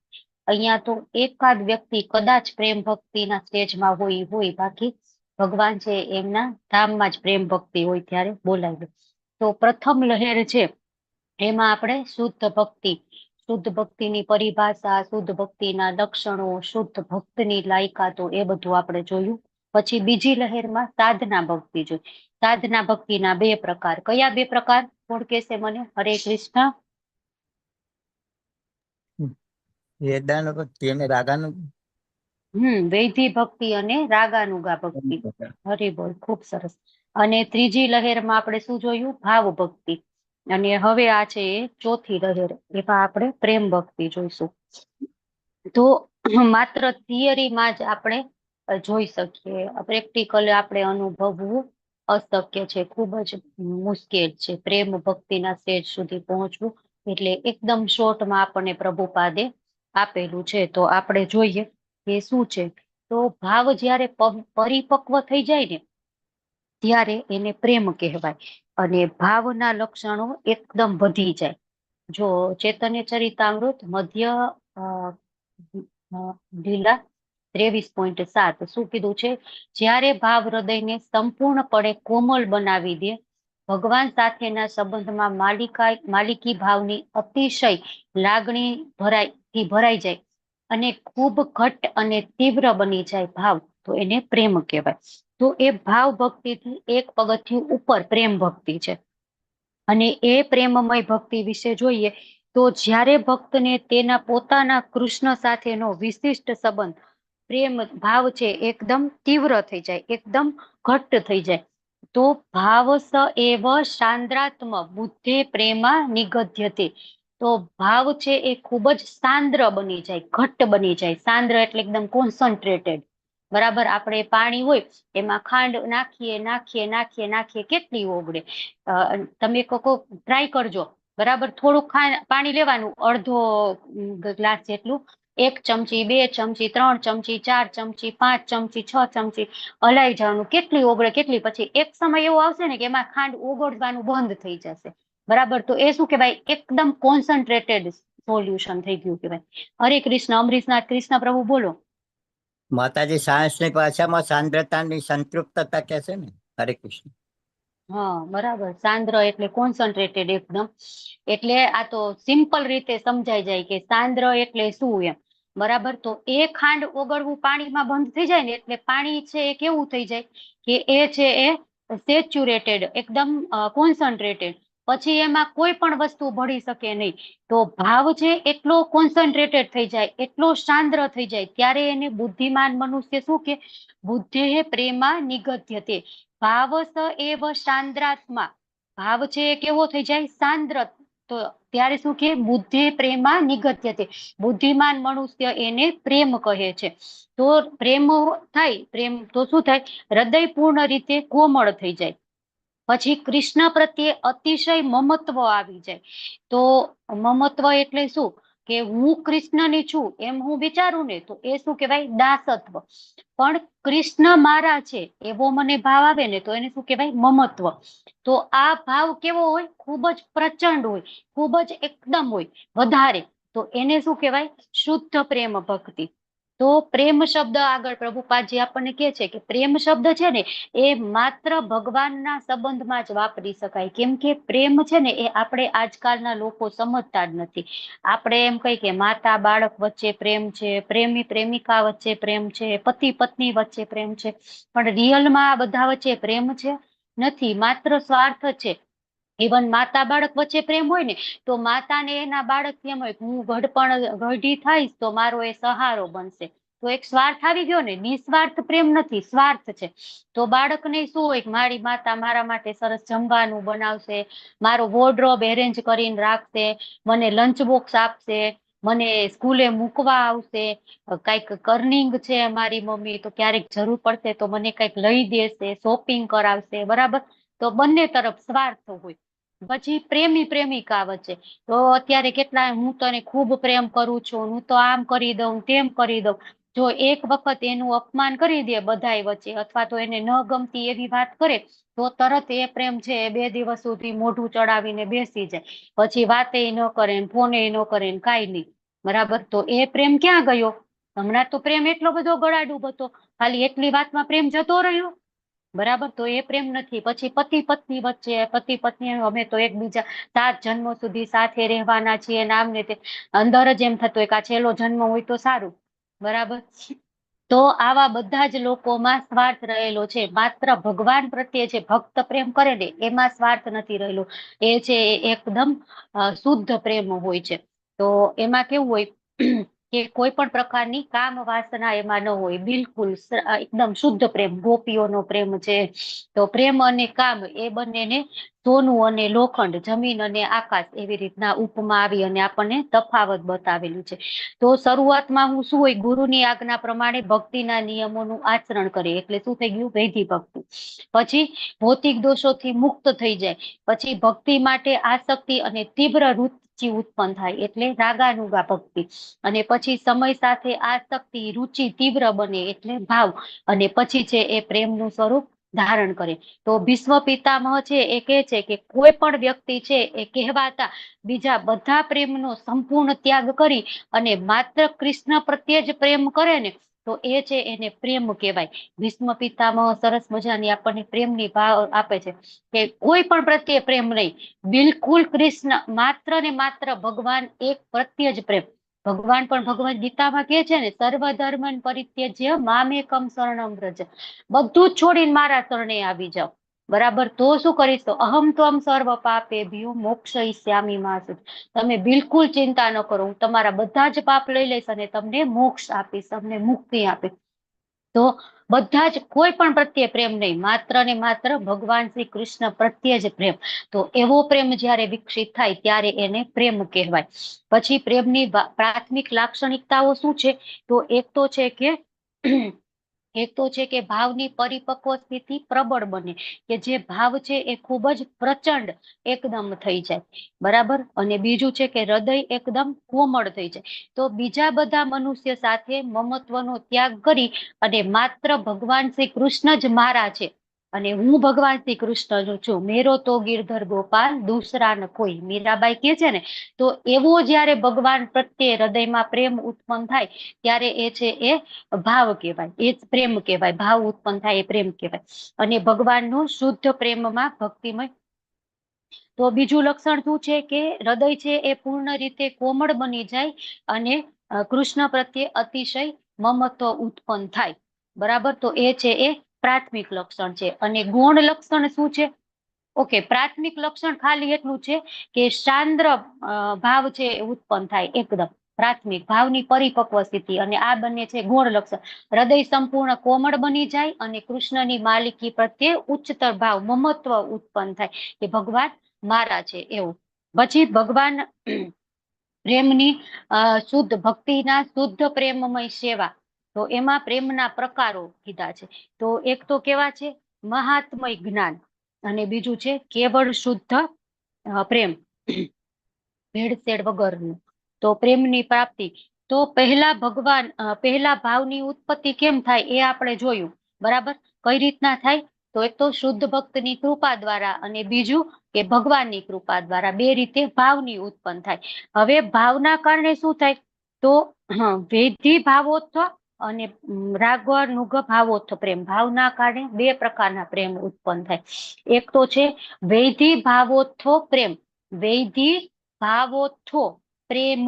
અહીંયા તો એકાદ વ્યક્તિ કદાચ પ્રેમ ભક્તિના સ્ટેજમાં હોય, બાકી ભગવાન છે એમના ધામમાં જ પ્રેમ ભક્તિ હોય ત્યારે બોલાવે. તો પ્રથમ લહેર છે એમાં આપણે શુદ્ધ ભક્તિની પરિભાષા, શુદ્ધ ભક્તિના લક્ષણો, શુદ્ધ ભક્તની લાયકાતો એ બધું આપણે જોયું. પછી બીજી લહેરમાં સાધના ભક્તિ જોઈ. સાધના ભક્તિના 2 પ્રકાર. કયા 2 પ્રકાર? કોણ કહેશે મને? હરે કૃષ્ણ. વેદાંત ભક્તિ અને રાગાનું વૈધિ ભક્તિ અને રાગાનુગા ભક્તિ. હરે બોલ, ખૂબ સરસ. અને ત્રીજી લહેરમાં આપણે શું જોયું? ભાવ ભક્તિ. અને હવે આ છે એ ચોથી લહેર, એમાં આપણે પ્રેમ ભક્તિ જોઈશું. તો માત્ર થિયરીમાં જ આપણે જોઈ શકીએ, પ્રેક્ટિકલ આપણે અનુભવવું અશક્ય છે, ખૂબ જ મુશ્કેલ છે પ્રેમ ભક્તિના સ્ટેજ સુધી પહોંચવું. એટલે એકદમ શોર્ટમાં આપણને પ્રભુપાદે આપેલું છે. તો આપણે જોઈએ કે શું છે. તો ભાવ જ્યારે પરિપક્વ થઈ જાય ને ત્યારે એને પ્રેમ કહેવાય. અને ભાવના લક્ષણો એકદમ વધી જાય. જો ચૈતન્ય ચરિતામૃત મધ્ય ઢીલા 23.7 શું કીધું છે? જ્યારે ભાવ હૃદયને સંપૂર્ણપણે કોમલ બનાવી દે, ભગવાન સાથેના સંબંધમાં માલિકી ભાવની અતિશય લાગણી ભરાઈ જાય અને ખૂબ ઘટ્ટ અને તીવ્ર બની જાય ભાવ, તો એને પ્રેમ કહેવાય. તો એ ભાવ ભક્તિથી એક પગથિયું ઉપર પ્રેમ ભક્તિ છે. અને એ પ્રેમમય ભક્તિ વિશે જોઈએ તો જ્યારે ભક્તને તેના પોતાના કૃષ્ણ સાથેનો વિશિષ્ટ સંબંધ, પ્રેમ ભાવ છે એકદમ તીવ્ર થઈ જાય, એકદમ ઘટ્ટ થઈ જાય, તો ભાવસ એવ સાંદ્રાત્મ બુદ્ધે પ્રેમા નિગધ્યતે. તો ભાવ છે એ ખૂબ જ સાંદ્ર બની જાય, ઘટ્ટ બની જાય. સાંદ્ર એટલે એકદમ કોન્સન્ટ્રેટેડ. બરાબર, આપણે પાણી હોય એમાં ખાંડ નાખીએ કેટલી ઓગળે. તમે ટ્રાય કરજો. બરાબર, થોડુંક પાણી લેવાનું, અડધો ગ્લાસ જેટલું, 1 ચમચી, 2 ચમચી, 3 ચમચી, 4 ચમચી, 5 ચમચી, 6 ચમચી હલાઈ જવાનું. કેટલી ઓગળે કેટલી. પછી એક સમય એવો આવશે ને કે એમાં ખાંડ ઓગળવાનું બંધ થઈ જશે. બરાબર, તો એ શું કહેવાય? એકદમ કોન્સન્ટ્રેટેડ સોલ્યુશન થઈ ગયું કહેવાય. હરે કૃષ્ણ. અમરીશનાથ કૃષ્ણ પ્રભુ બોલો. માતાજી સાયન્સની ભાષામાં સાંદ્રતાની સંતૃપ્તતા કહે છે ને. હરે કૃષ્ણ. હા, બરાબર. સાંદ્ર એટલે કોન્સન્ટ્રેટેડ એકદમ. એટલે આ તો સિમ્પલ રીતે સમજાઈ જાય કે સાંદ્ર એટલે શું એમ. બરાબર, તો એ ખાંડ ઓગળવું પાણીમાં બંધ થઈ જાય ને એટલે પાણી છે એ કેવું થઈ જાય કે એ છે એ સેચ્યુરેટેડ, એકદમ કોન્સન્ટ્રેટેડ. પછી એમાં કોઈ પણ વસ્તુ ભળી શકે નહીં. તો ભાવ છે એટલો કોન્સન્ટ્રેટેડ થઈ જાય, એટલો સાંદ્ર થઈ જાય, ત્યારે એને બુદ્ધિમાન મનુષ્ય શું કે? બુદ્ધે પ્રેમા નિગધ્યતે. ભાવસ એવ સાંદ્રાત્મા. ભાવ છે એ કેવો થઈ જાય? સાંદ્ર. તો ત્યારે શું કે? બુદ્ધે પ્રેમા નિગધ્યતે. બુદ્ધિમાન મનુષ્ય એને પ્રેમ કહે છે. તો પ્રેમ થાય, પ્રેમ તો શું થાય? હૃદય પૂર્ણ રીતે કોમળ થઈ જાય. પછી કૃષ્ણ પ્રત્યે અતિશય મમત્વ આવી જાય. તો મમત્વ એટલે શું કે હું કૃષ્ણની છું એમ હું વિચારું ને, તો એ શું કહેવાય? દાસત્વ. પણ કૃષ્ણ મારા છે એવો મને ભાવ આવે ને, તો એને શું કહેવાય? મમત્વ. તો આ ભાવ કેવો હોય? ખૂબ જ પ્રચંડ હોય, ખૂબ જ એકદમ હોય, વધારે. તો એને શું કહેવાય? શુદ્ધ પ્રેમ ભક્તિ. તો પ્રેમ શબ્દ આગળ પ્રભુપાદજી આપણને કહે છે કે પ્રેમ શબ્દ છે ને એ માત્ર ભગવાનના સંબંધમાં જ વાપરી શકાય. કેમ કે પ્રેમ છે ને એ આપણે આજકાલના લોકો સમજતા જ નથી. આપણે એમ કહીએ કે માતા બાળક વચ્ચે પ્રેમ છે, પ્રેમી પ્રેમિકા વચ્ચે પ્રેમ છે, પતિ પત્ની વચ્ચે પ્રેમ છે. પણ રિયલમાં આ બધા વચ્ચે પ્રેમ છે? નથી, માત્ર સ્વાર્થ છે. ઇવન માતા બાળક વચ્ચે પ્રેમ હોય ને, તો માતાને એના બાળક કેમ હોય? હું ગઢી થઈશ તો મારો એ સહારો બનશે. તો એક સ્વાર્થ આવી ગયો ને. નિસ્વાર્થ પ્રેમ નથી, સ્વાર્થ છે. તો બાળકને શું હોય? મારી માતા મારા માટે સરસ જમવાનું બનાવશે, મારો વોર્ડરોબ એરેન્જ કરીને રાખશે, મને લંચ બોક્સ આપશે, મને સ્કૂલે મૂકવા આવશે, કઈક કર્નિંગ છે મારી મમ્મી તો ક્યારેક જરૂર પડશે તો મને કઈક લઈ દેશે, શોપિંગ કરાવશે. બરાબર, તો બંને તરફ સ્વાર્થ હોય. પછી પ્રેમી પ્રેમિકા વચ્ચે તો અત્યારે કેટલા, હું તને ખૂબ પ્રેમ કરું છું, હું તો આમ કરી દઉં, તેમ કરી દઉં. જો એક વખત એનું અપમાન કરી દે બધાય વચ્ચે, અથવા તો એને ન ગમતી એવી વાત કરે, તો તરત એ પ્રેમ છે એ 2 દિવસ સુધી મોઢું ચડાવીને બેસી જાય. પછી વાતે ન કરે, ફોને ન કરે, કાંઈ નહીં. બરાબર, તો એ પ્રેમ ક્યાં ગયો? હમણાં તો પ્રેમ એટલો બધો ગળાડૂબ હતો, ખાલી એટલી વાતમાં પ્રેમ જતો રહ્યો. બરાબર, તો એ પ્રેમ નથી. પછી પતિ પત્ની વચ્ચે, પતિ પત્ની અમે તો એકબીજા 7 જન્મો સુધી સાથે રહેવાના છીએ, નામ ને તે અંદર જ એમ થતું હોય કે આ છેલ્લો જન્મ હોય તો સારું. બરાબર, તો આવા બધા જ લોકોમાં સ્વાર્થ રહેલો છે. માત્ર ભગવાન પ્રત્યે જે ભક્ત પ્રેમ કરે ને એમાં સ્વાર્થ નથી રહેલો. એ છે એ એકદમ શુદ્ધ પ્રેમ હોય છે. તો એમાં કેવું હોય કે કોઈ પણ પ્રકારની કામ વાસના એમાં ન હોય. બિલકુલ એકદમ શુદ્ધ પ્રેમ, ગોપીઓનો પ્રેમ છે. તો પ્રેમ અને કામ એ બંનેને સોનું અને લોખંડ, જમીન અને આકાશ એવી રીતના ઉપમા આવી અને આપણને તફાવત બતાવેલું છે. તો શરૂઆતમાં હું શું હોય, ગુરુની આજ્ઞા પ્રમાણે ભક્તિના નિયમોનું આચરણ કરે એટલે શું થઈ ગયું, વૈધિ ભક્તિ. પછી ભૌતિક દોષોથી મુક્ત થઈ જાય. પછી ભક્તિ માટે આસક્તિ અને તીવ્ર રુચિ ઉત્પન્ન થાય એટલે રાગાનુગા ભક્તિ. અને પછી સમય સાથે આસક્તિ, રુચિ તીવ્ર બને એટલે ભાવ. અને પછી છે એ પ્રેમનું સ્વરૂપ ધારણ કરે. તો ભીષ્મ પિતામહ છે એ કહે છે કે કોઈ પણ વ્યક્તિ છે એ કહેવાતા બીજા બધા પ્રેમનો સંપૂર્ણ ત્યાગ કરી અને માત્ર કૃષ્ણ પ્રત્યે જ પ્રેમ કરે ને તો એ છે એને પ્રેમ કહેવાય. ભીષ્મ પિતામહ સરસ મજાની આપણને પ્રેમની ભાવ આપે છે કે કોઈ પણ પ્રત્યે પ્રેમ નહીં, બિલકુલ કૃષ્ણ, માત્ર ને માત્ર ભગવાન એક પ્રત્યે જ પ્રેમ. ભગવાન પણ ભગવદ ગીતામાં કહે છે ને, સર્વધર્મ પરિત્યજ્ય મામેકમ શરણમ વ્રજ. બધું જ છોડીને મારા શરણે આવી જાઓ. બરાબર, તો શું કરીશ, તો અહમ ત્વમ સર્વ પાપેભ્યો મોક્ષયિષ્યામિ મા શુચિ. તમે બિલકુલ ચિંતા ન કરો, હું તમારા બધા જ પાપ લઈ લઈશ અને તમને મોક્ષ આપીશ, તમને મુક્તિ આપીશ. તો બધા જ કોઈ પણ પ્રત્યે પ્રેમ નહીં, માત્ર ને માત્ર ભગવાન શ્રી કૃષ્ણ પ્રત્યે જ પ્રેમ. તો એવો પ્રેમ જયારે વિકસિત થાય ત્યારે એને પ્રેમ કહેવાય. પછી પ્રેમની પ્રાથમિક લાક્ષણિકતાઓ શું છે, તો એક તો છે કે ભાવની પરિપક્વ સ્થિતિ પ્રબળ બને, કે જે ભાવ છે એ ખૂબ જ પ્રચંડ એકદમ થઈ જાય. બરાબર, અને બીજું છે કે હૃદય એકદમ કોમળ થઈ જાય. તો બીજા બધા મનુષ્ય સાથે મમત્વનો ત્યાગ કરી અને માત્ર ભગવાન શ્રી કૃષ્ણ જ મારા છે અને હું ભગવાન શ્રી કૃષ્ણ છું, મેરો તો ગિરધર ગોપાલ દૂસરા ન કોઈ, મીરાબાઈ કે છે ને. તો એવો જયારે ભગવાન પ્રત્યે હૃદયમાં પ્રેમ ઉત્પન્ન થાય ત્યારે એ છે એ ભાવ કહેવાય, એ જ પ્રેમ કહેવાય. ભાવ ઉત્પન્ન થાય એ પ્રેમ કહેવાય. અને ભગવાનનું શુદ્ધ પ્રેમમાં ભક્તિમય. તો બીજું લક્ષણ શું છે કે હૃદય છે એ પૂર્ણ રીતે કોમળ બની જાય અને કૃષ્ણ પ્રત્યે અતિશય મમત્વ ઉત્પન્ન થાય. બરાબર, તો એ છે એ પ્રાથમિક લક્ષણ છે. અને ગૌણ લક્ષણ શું છે? ઓકે, પ્રાથમિક લક્ષણ ખાલી એટલું છે કે સાંદ્ર ભાવ છે ઉત્પન્ન થાય એકદમ પ્રાથમિક ભાવની પરિપક્વ સ્થિતિ. અને આ બંને છે ગૌણ લક્ષણ. હૃદય સંપૂર્ણ કોમળ બની જાય અને કૃષ્ણની માલિકી પ્રત્યે ઉચ્ચતર ભાવ, મમત્વ ઉત્પન્ન થાય કે ભગવાન મારા છે એવું. પછી ભગવાન પ્રેમની શુદ્ધ ભક્તિના શુદ્ધ પ્રેમમય સેવા. તો એમાં પ્રેમના પ્રકારો કીધા છે. તો એક તો કેવા છે, મહાત્મય જ્ઞાન. અને બીજું છે કેવળ શુદ્ધ પ્રેમ, ભેળસેળ વગરનું. તો પ્રેમની પ્રાપ્તિ, તો પહેલા ભાવની ઉત્પત્તિ કેમ થાય એ આપણે જોયું. બરાબર, કઈ રીતના થાય, તો એક તો શુદ્ધ ભક્તની કૃપા દ્વારા અને બીજું કે ભગવાનની કૃપા દ્વારા. બે રીતે ભાવની ઉત્પન્ન થાય. હવે ભાવના કારણે શું થાય, તો વૈધિ ભાવોત્થ અને રાગાનુગ ભાવોત્થ પ્રેમ. ભાવના કારણે બે પ્રકારના પ્રેમ ઉત્પન્ન થાય. એક તો છે વૈધિ ભાવોત્થો પ્રેમ, વૈધિ ભાવોત્થો પ્રેમ.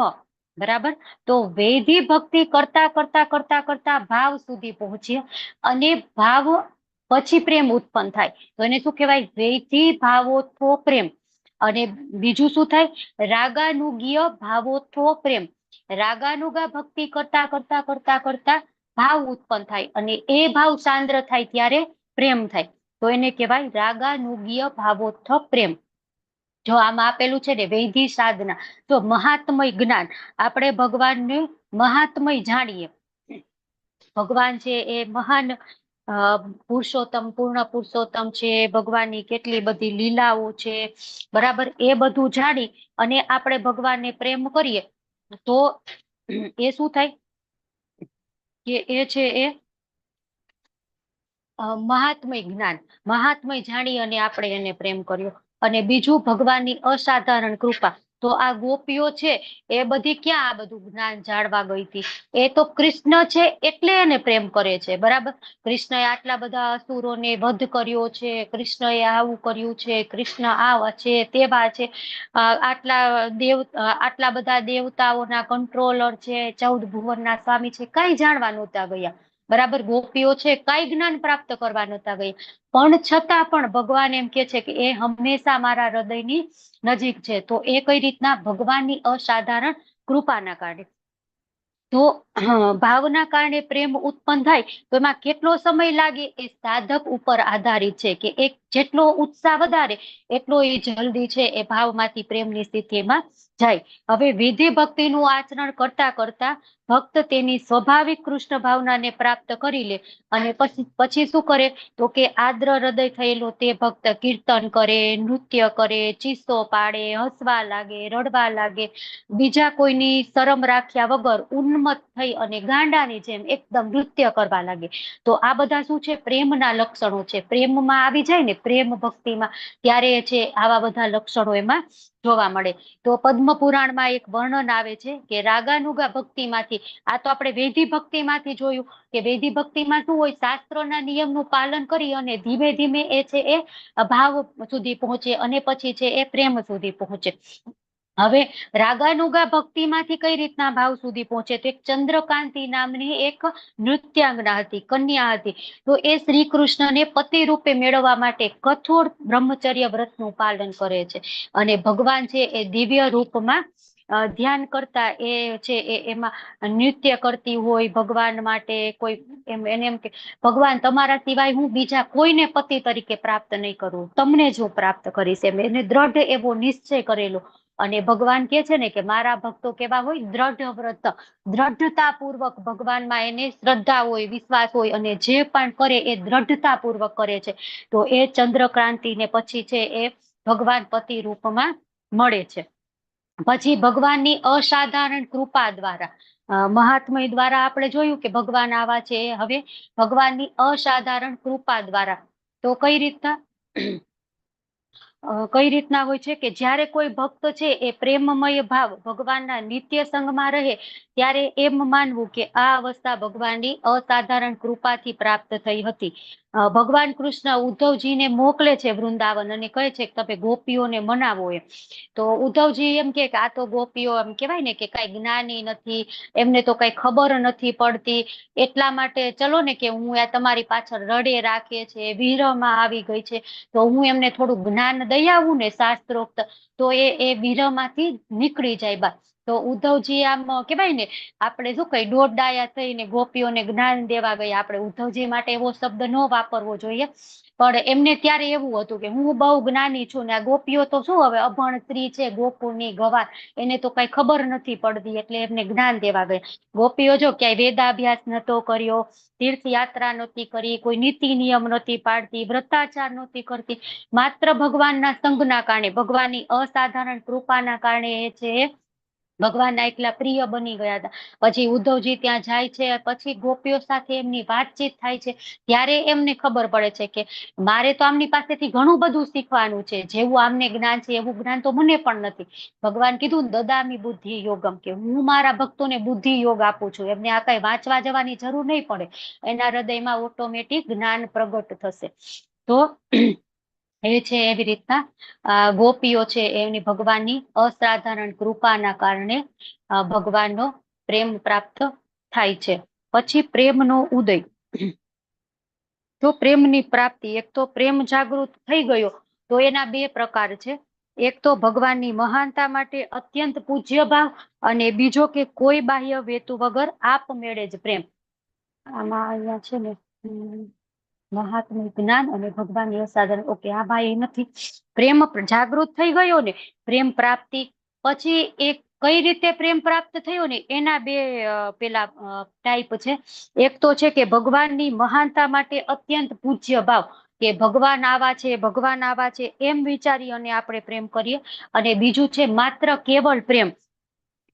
બરાબર, તો વૈધિ ભક્તિ કરતા કરતા કરતા કરતા ભાવ સુધી પહોંચીએ અને ભાવ પછી પ્રેમ ઉત્પન્ન થાય. તો એને શું કહેવાય, વૈધિ ભાવોત્થો પ્રેમ. અને બીજું શું થાય, રાગાનુગીય ભાવોત્થો પ્રેમ. રાગાનુગા ભક્તિ કરતા કરતા કરતા કરતા ભાવ ઉત્પન્ન થાય અને એ ભાવ સાંદ્ર થાય ત્યારે પ્રેમ થાય. તો એને કહેવાય રાગાનુગીય ભાવોત્થ પ્રેમ. જો આમાં આપેલું છે ને વૈધિ સાધના, તો મહાત્મય જ્ઞાન. આપણે ભગવાનને મહાત્મય જાણીએ. ભગવાન છે એ મહાન પુરુષોત્તમ, પૂર્ણ પુરુષોત્તમ છે, ભગવાનની કેટલી બધી લીલાઓ છે. બરાબર, એ બધું જાણી અને આપણે ભગવાનને પ્રેમ કરીએ તો એ શું થાય કે એ છે એ મહાત્મય જ્ઞાન. મહાત્મય જાણી અને આપણે એને પ્રેમ કર્યો. અને બીજું ભગવાનની અસાધારણ કૃપા. તો આ ગોપીઓ છે એ બધી ક્યાં આ બધું જ્ઞાન જાણવા ગઈ હતી, એ તો કૃષ્ણ છે એટલે એને પ્રેમ કરે છે. બરાબર, કૃષ્ણએ આટલા બધા અસુરોને વધ કર્યો છે, કૃષ્ણએ આવું કર્યું છે, કૃષ્ણ આવા છે, તેવા છે, આટલા બધા દેવતાઓના કંટ્રોલર છે, 14 ભુવનના સ્વામી છે, કઈ જાણવા નહોતા ગયા. બરાબર. ગોપીઓ છે કઈ જ્ઞાન પ્રાપ્ત કરવા નતા ગઈ, પણ છતાં પણ ભગવાન એમ કે છે કે એ હંમેશા મારા હૃદયની નજીક છે. તો એ કઈ રીતના? ભગવાનની અસાધારણ કૃપાના કારણે. તો ભાવના કારણે પ્રેમ ઉત્પન્ન થાય તો એમાં કેટલો સમય લાગે એ સાધક ઉપર આધારિત છે, કે એક જેટલો ઉત્સાહ વધારે એટલો એ જલ્દી છે એ ભાવમાંથી પ્રેમની સ્થિતિમાં જાય. હવે વિધિ ભક્તિનું આચરણ કરતા કરતા ભક્ત તેની સ્વાભાવિક કૃષ્ણ ભાવનાને પ્રાપ્ત કરી લે, અને પછી શું કરે? તો કે આદ્ર હૃદય થયેલો તે ભક્ત કીર્તન કરે, નૃત્ય કરે, ચીસો પાડે, હસવા લાગે, રડવા લાગે, બીજા કોઈની શરમ રાખ્યા વગર ઉન્મત્ત થઈ અને ગાંડાની જેમ એકદમ નૃત્ય કરવા લાગે. તો આ બધા શું છે? પ્રેમના લક્ષણો છે. પ્રેમમાં આવી જાય ને, પ્રેમ ભક્તિમાં, ત્યારે છે આવા બધા લક્ષણો એમાં જોવા મળે. તો પદ્મ પુરાણમાં એક વર્ણન આવે છે કે રાગાનુગા ભક્તિમાંથી, આ તો આપણે વેદી ભક્તિમાંથી જોયું કે વેદી ભક્તિમાં શું હોય? શાસ્ત્રોના નિયમનું પાલન કરી અને ધીમે ધીમે એ છે એ ભાવ સુધી પહોંચે, અને પછી છે એ પ્રેમ સુધી પહોંચે. હવે રાગાનુગા ભક્તિમાંથી કઈ રીતના ભાવ સુધી પહોંચે? તો એક ચંદ્રકાંતિ નામની એક નૃત્યાંગના હતી, કન્યા હતી. તો એ શ્રી કૃષ્ણને પતિ રૂપે મેળવવા માટે કઠોર બ્રહ્મચર્ય વ્રતનું પાલન કરે છે, અને ભગવાન છે એ દિવ્ય રૂપમાં ધ્યાન કરતા એ છે એમાં નૃત્ય કરતી હોય ભગવાન માટે. કોઈ એને એમ કે ભગવાન તમારા સિવાય હું બીજા કોઈને પતિ તરીકે પ્રાપ્ત નહીં કરું, તમને જો પ્રાપ્ત કરીશ. એમ એને દ્રઢ એવો નિશ્ચય કરેલો. અને ભગવાન કે છે ને કે મારા ભક્તો કેવા હોય? દ્રઢ વ્રત, દ્રઢતા પૂર્વક ભગવાનમાં એને શ્રદ્ધા હોય, વિશ્વાસ હોય, અને જે પણ કરે એ દ્રઢતા પૂર્વક કરે છે. તો એ ચંદ્રક્રાંતિ ને પછી છે એ ભગવાન પતિ રૂપમાં મળે છે. પછી ભગવાનની અસાધારણ કૃપા દ્વારા, મહાત્મય દ્વારા આપણે જોયું કે ભગવાન આવા છે. હવે ભગવાનની અસાધારણ કૃપા દ્વારા તો કઈ રીતના હોય છે કે જ્યારે કોઈ ભક્ત છે એ પ્રેમમય ભાવ ભગવાનના નિત્ય સંગમાં રહે, ત્યારે એમ માનવું કે આ અવસ્થા ભગવાનની અસાધારણ કૃપાથી પ્રાપ્ત થઈ હતી. ભગવાન કૃષ્ણ ઉદ્ધવજીને મોકલે છે વૃંદાવન, અને કહે છે કે તમે ગોપીઓને મનાવો એમ. તો ઉદ્ધવજી એમ કે આ તો ગોપીઓ એમ કહેવાય ને કે કઈ જ્ઞાની નથી, એમને તો કઈ ખબર નથી પડતી, એટલા માટે ચલો ને કે હું આ તમારી પાછળ રડે રાખે છે, વિરહમાં આવી ગઈ છે, તો હું એમને થોડું જ્ઞાન દઈ આવું ને શાસ્ત્રોક્ત, તો એ વિરહમાંથી નીકળી જાય બા. તો ઉદ્ધવજી આમ કહેવાય ને, આપણે શું કઈ દોડડાયા થઈને ગોપીઓને જ્ઞાન દેવા ગયા. આપણે ઉદ્ધવજી માટે એવો શબ્દ ન વાપરવો જોઈએ, પણ એમને ત્યારે એવું હતું કે હું બહુ જ્ઞાની છું, ને આ ગોપીઓ તો શું હવે અભણ સ્ત્રી છે, ગોકુળની ગવાર, એને તો કઈ ખબર નથી પડતી, એટલે એમને જ્ઞાન દેવા ગયા. ગોપીઓ જો ક્યાંય વેદાભ્યાસ નતો કર્યો, તીર્થયાત્રા નહોતી કરી, કોઈ નીતિ નિયમ નહોતી પાડતી, વ્રતાચાર નહોતી કરતી, માત્ર ભગવાનના સંગના કારણે, ભગવાનની અસાધારણ કૃપાના કારણે એ છે ભગવાનના એકલા પ્રિય બની ગયા હતા. પછી ઉદ્ધવજી ત્યાં જાય છે, પછી ગોપીઓ સાથે એમની વાતચીત થાય છે, ત્યારે એમને ખબર પડે છે કે મારે તો આમની પાસેથી ઘણું બધું શીખવાનું છે. જેવું આમને જ્ઞાન છે એવું જ્ઞાન તો મને પણ નથી. ભગવાન કીધું દદામી બુદ્ધિ યોગમ, કે હું મારા ભક્તોને બુદ્ધિ યોગ આપું છું. એમને આ કઈ વાંચવા જવાની જરૂર નહીં પડે, એના હૃદયમાં ઓટોમેટિક જ્ઞાન પ્રગટ થશે. તો એ છે એવી રીતના ગોપીઓ છે એની ભગવાનની અસાધારણ કૃપાના કારણે ભગવાનનો પ્રેમ પ્રાપ્ત થાય છે. પછી પ્રેમનો ઉદય. તો પ્રેમની પ્રાપ્તિ, એક તો પ્રેમ જાગૃત થઈ ગયો તો એના બે પ્રકાર છે. એક તો ભગવાનની મહાનતા માટે અત્યંત પૂજ્ય ભાવ, અને બીજો કે કોઈ બાહ્ય હેતુ વગર આપમેળે જ પ્રેમ. આમાં અહીંયા છે ને મહાત્મ્ય જ્ઞાન અને ભગવાનની અસાધારણ, ઓકે આ ભાઈ નથી. પ્રેમ જાગૃત થઈ ગયો ને, પ્રેમ પ્રાપ્તિ. પછી એક કઈ રીતે પ્રેમ પ્રાપ્ત થયો ને એના બે પેલા ટાઈપ છે. એક તો છે કે ભગવાનની મહાનતા માટે અત્યંત પૂજ્ય ભાવ, કે ભગવાન આવા છે, ભગવાન આવા છે એમ વિચારી અને આપણે પ્રેમ કરીએ. અને બીજું છે માત્ર કેવળ પ્રેમ,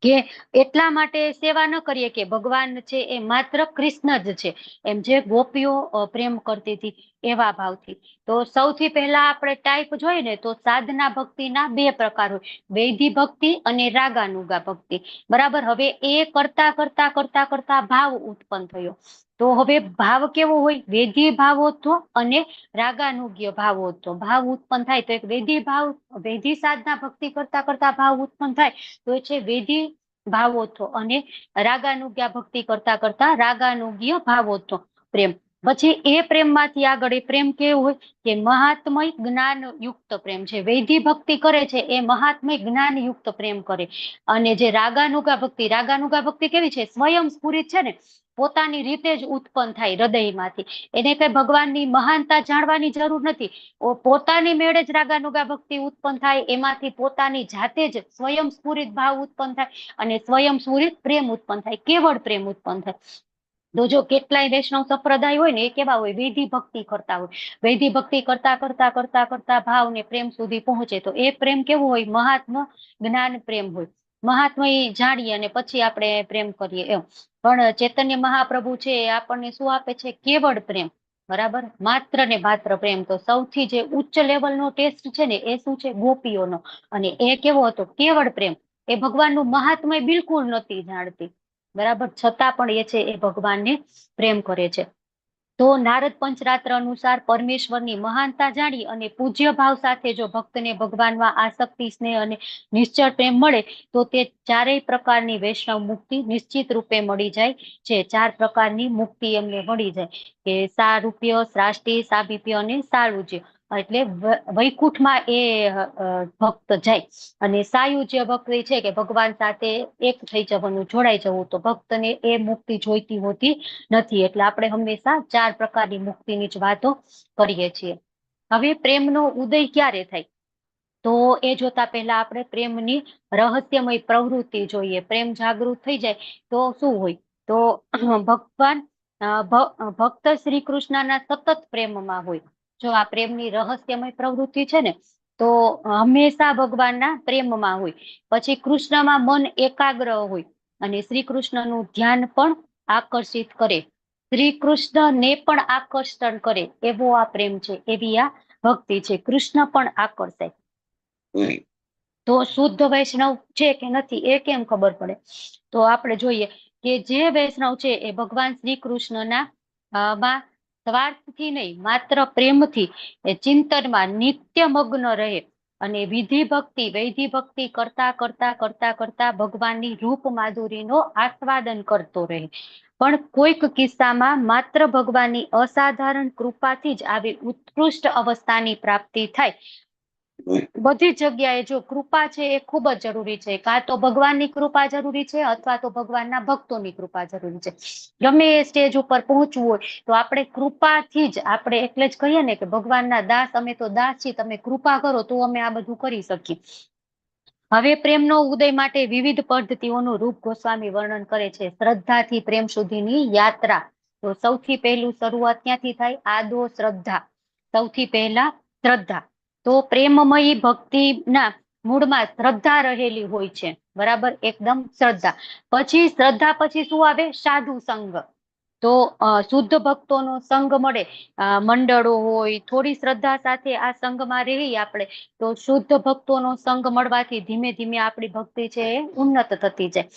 કે એટલા માટે સેવા ન કરીએ કે ભગવાન છે એ માત્ર કૃષ્ણ જ છે, એમ જે ગોપીઓ પ્રેમ કરતી હતી એવા ભાવથી. તો સૌથી પહેલા આપણે ટાઈપ જોઈએ ને, તો સાધના ભક્તિના બે પ્રકાર હોય, વૈધિ ભક્તિ અને રાગાનુગા ભક્તિ. બરાબર. હવે એ કરતા કરતા કરતા કરતા ભાવ ઉત્પન્ન થયો. તો હવે ભાવ કેવો હોય? વૈધિ ભાવ હતો અને રાગાનુગ્ય ભાવ હતો. ભાવ ઉત્પન્ન થાય તો એક વૈધિ ભાવ, વૈધિ સાધના ભક્તિ કરતા કરતા ભાવ ઉત્પન્ન થાય તો એ છે વૈધિ ભાવોત્થો અને રાગાનુગ્યા ભક્તિ કરતા કરતા રાગાનુગ્ય ભાવોત્થો પ્રેમ. પછી એ પ્રેમમાંથી આગળ એ પ્રેમ કેવો હોય કે મહાત્મય જ્ઞાન યુક્ત પ્રેમ છે. વૈધિ ભક્તિ કરે છે એ મહાત્મય જ્ઞાન યુક્ત પ્રેમ કરે. અને જે રાગાનુગા ભક્તિ કેવી છે? સ્વયં સ્ફુરિત છે ને, પોતાની રીતે જ ઉત્પન્ન થાય હૃદયમાંથી. એને કઈ ભગવાનની મહાનતા જાણવાની જરૂર નથી. પોતાની મેળે જ રાગાનુગા ભક્તિ ઉત્પન્ન થાય, એમાંથી પોતાની જાતે જ સ્વયં સ્ફુરિત ભાવ ઉત્પન્ન થાય અને સ્વયં સ્ફુરિત પ્રેમ ઉત્પન્ન થાય, કેવળ પ્રેમ ઉત્પન્ન થાય. તો જો કેટલાય વૈષ્ણવ સંપ્રદાય હોય ને, એ કેવા હોય? વૈધિ ભક્તિ કરતા હોય. વૈધિ ભક્તિ કરતા કરતા કરતા કરતા ભાવ ને પ્રેમ સુધી પહોંચે તો એ પ્રેમ કેવો હોય? મહાત્મા જ્ઞાન પ્રેમ હોય. મહાત્મા જાણીએ અને પછી આપણે પ્રેમ કરીએ એમ. પણ ચૈતન્ય મહાપ્રભુ છે એ આપણને શું આપે છે? કેવળ પ્રેમ. બરાબર, માત્ર ને માત્ર પ્રેમ. તો સૌથી જે ઉચ્ચ લેવલનો ટેસ્ટ છે ને, એ શું છે? ગોપીઓનો. અને એ કેવો હતો? કેવળ પ્રેમ. એ ભગવાનનું મહાત્મય બિલકુલ નથી જાણતી, બરાબર, છતાં પણ એ છે એ ભગવાનને પ્રેમ કરે છે. તો નારદ પંચરાત્ર અનુસાર પરમેશ્વરની મહાનતા જાણી અને પૂજ્ય ભાવ સાથે જો ભક્તને ભગવાનમાં આસક્તિ, સ્નેહ અને નિશ્ચળ પ્રેમ મળે તો તે ચારેય પ્રકારની વૈષ્ણવ મુક્તિ નિશ્ચિત રૂપે મળી જાય છે. 4 પ્રકારની મુક્તિ એમને મળી જાય કે સારૂપ્ય, શ્રાષ્ટી, સામીપ્ય અને સાયુજ્ય. એટલે વૈકુંઠમાં એ ભક્ત જાય. અને સાયુજ્ય ભક્તિ છે કે ભગવાન સાથે એક થઈ જવાનું, જોડાઈ જવું. તો ભક્તને એ મુક્તિ જોઈતી હોતી નથી. એટલે આપણે હંમેશા 4 પ્રકારની મુક્તિની જ વાતો કરીએ છીએ. હવે પ્રેમનો ઉદય ક્યારે થાય? તો એ જોતા પહેલા આપણે પ્રેમની રહસ્યમય પ્રવૃત્તિ જોઈએ. પ્રેમ જાગૃત થઈ જાય તો શું હોય? તો ભગવાન ભક્ત શ્રી કૃષ્ણના સતત પ્રેમમાં હોય. જો આ પ્રેમની રહસ્યમય પ્રવૃત્તિ છે ને, તો હંમેશા ભગવાનના પ્રેમમાં હોય. પછી કૃષ્ણમાં મન એકાગ્ર હોય અને શ્રી કૃષ્ણનું ધ્યાન પણ આકર્ષિત કરે. શ્રી કૃષ્ણને પણ આકર્ષણ કરે એવો આ પ્રેમ છે, એવી આ ભક્તિ છે. કૃષ્ણ પણ આકર્ષાય. તો શુદ્ધ વૈષ્ણવ છે કે નથી એ કેમ ખબર પડે? તો આપણે જોઈએ કે જે વૈષ્ણવ છે એ ભગવાન શ્રી કૃષ્ણના માં સ્વાર્થથી નહીં, માત્ર પ્રેમથી ચિંતનમાં નિત્ય મગ્ન રહે અને વૈધિ ભક્તિ કરતા કરતા કરતા કરતા ભગવાનની રૂપ માધુરીનો આસ્વાદન કરતો રહે. પણ કોઈક કિસ્સામાં માત્ર ભગવાનની અસાધારણ કૃપાથી જ આવી ઉત્કૃષ્ટ અવસ્થાની પ્રાપ્તિ થાય. બધી જગ્યાએ જો કૃપા છે એ ખૂબ જ જરૂરી છે. કાં તો ભગવાનની કૃપા જરૂરી છે અથવા તો ભગવાનના ભક્તોની કૃપા જરૂરી છે. ગમે એ સ્ટેજ ઉપર પહોંચવું હોય તો આપણે કૃપાથી જ, આપણે એટલે જ કહીએ ને કે ભગવાનના દાસ, અમે તો દાસ છીએ, તમે કૃપા કરો તો અમે આ બધું કરી શકીએ. હવે પ્રેમનો ઉદય માટે વિવિધ પદ્ધતિઓનું રૂપ ગોસ્વામી વર્ણન કરે છે. શ્રદ્ધાથી પ્રેમ સુધીની યાત્રા. તો સૌથી પહેલું શરૂઆત ક્યાંથી થાય? આદો શ્રદ્ધા. સૌથી પહેલા શ્રદ્ધા. તો પ્રેમમયી ભક્તિના મૂળમાં શ્રદ્ધા રહેલી હોય છે, બરાબર, એકદમ શ્રદ્ધા. પછી શ્રદ્ધા પછી શું આવે? સાધુ સંગ. તો શુદ્ધ ભક્તોનો સંગ મળે, મંડળો હોય, થોડી શ્રદ્ધા સાથે આ સંઘમાં રહીએ આપણે તો શુદ્ધ ભક્તોનો સંગ મળવાથી ધીમે ધીમે આપણી ભક્તિ છે એ ઉન્નત થતી જાય.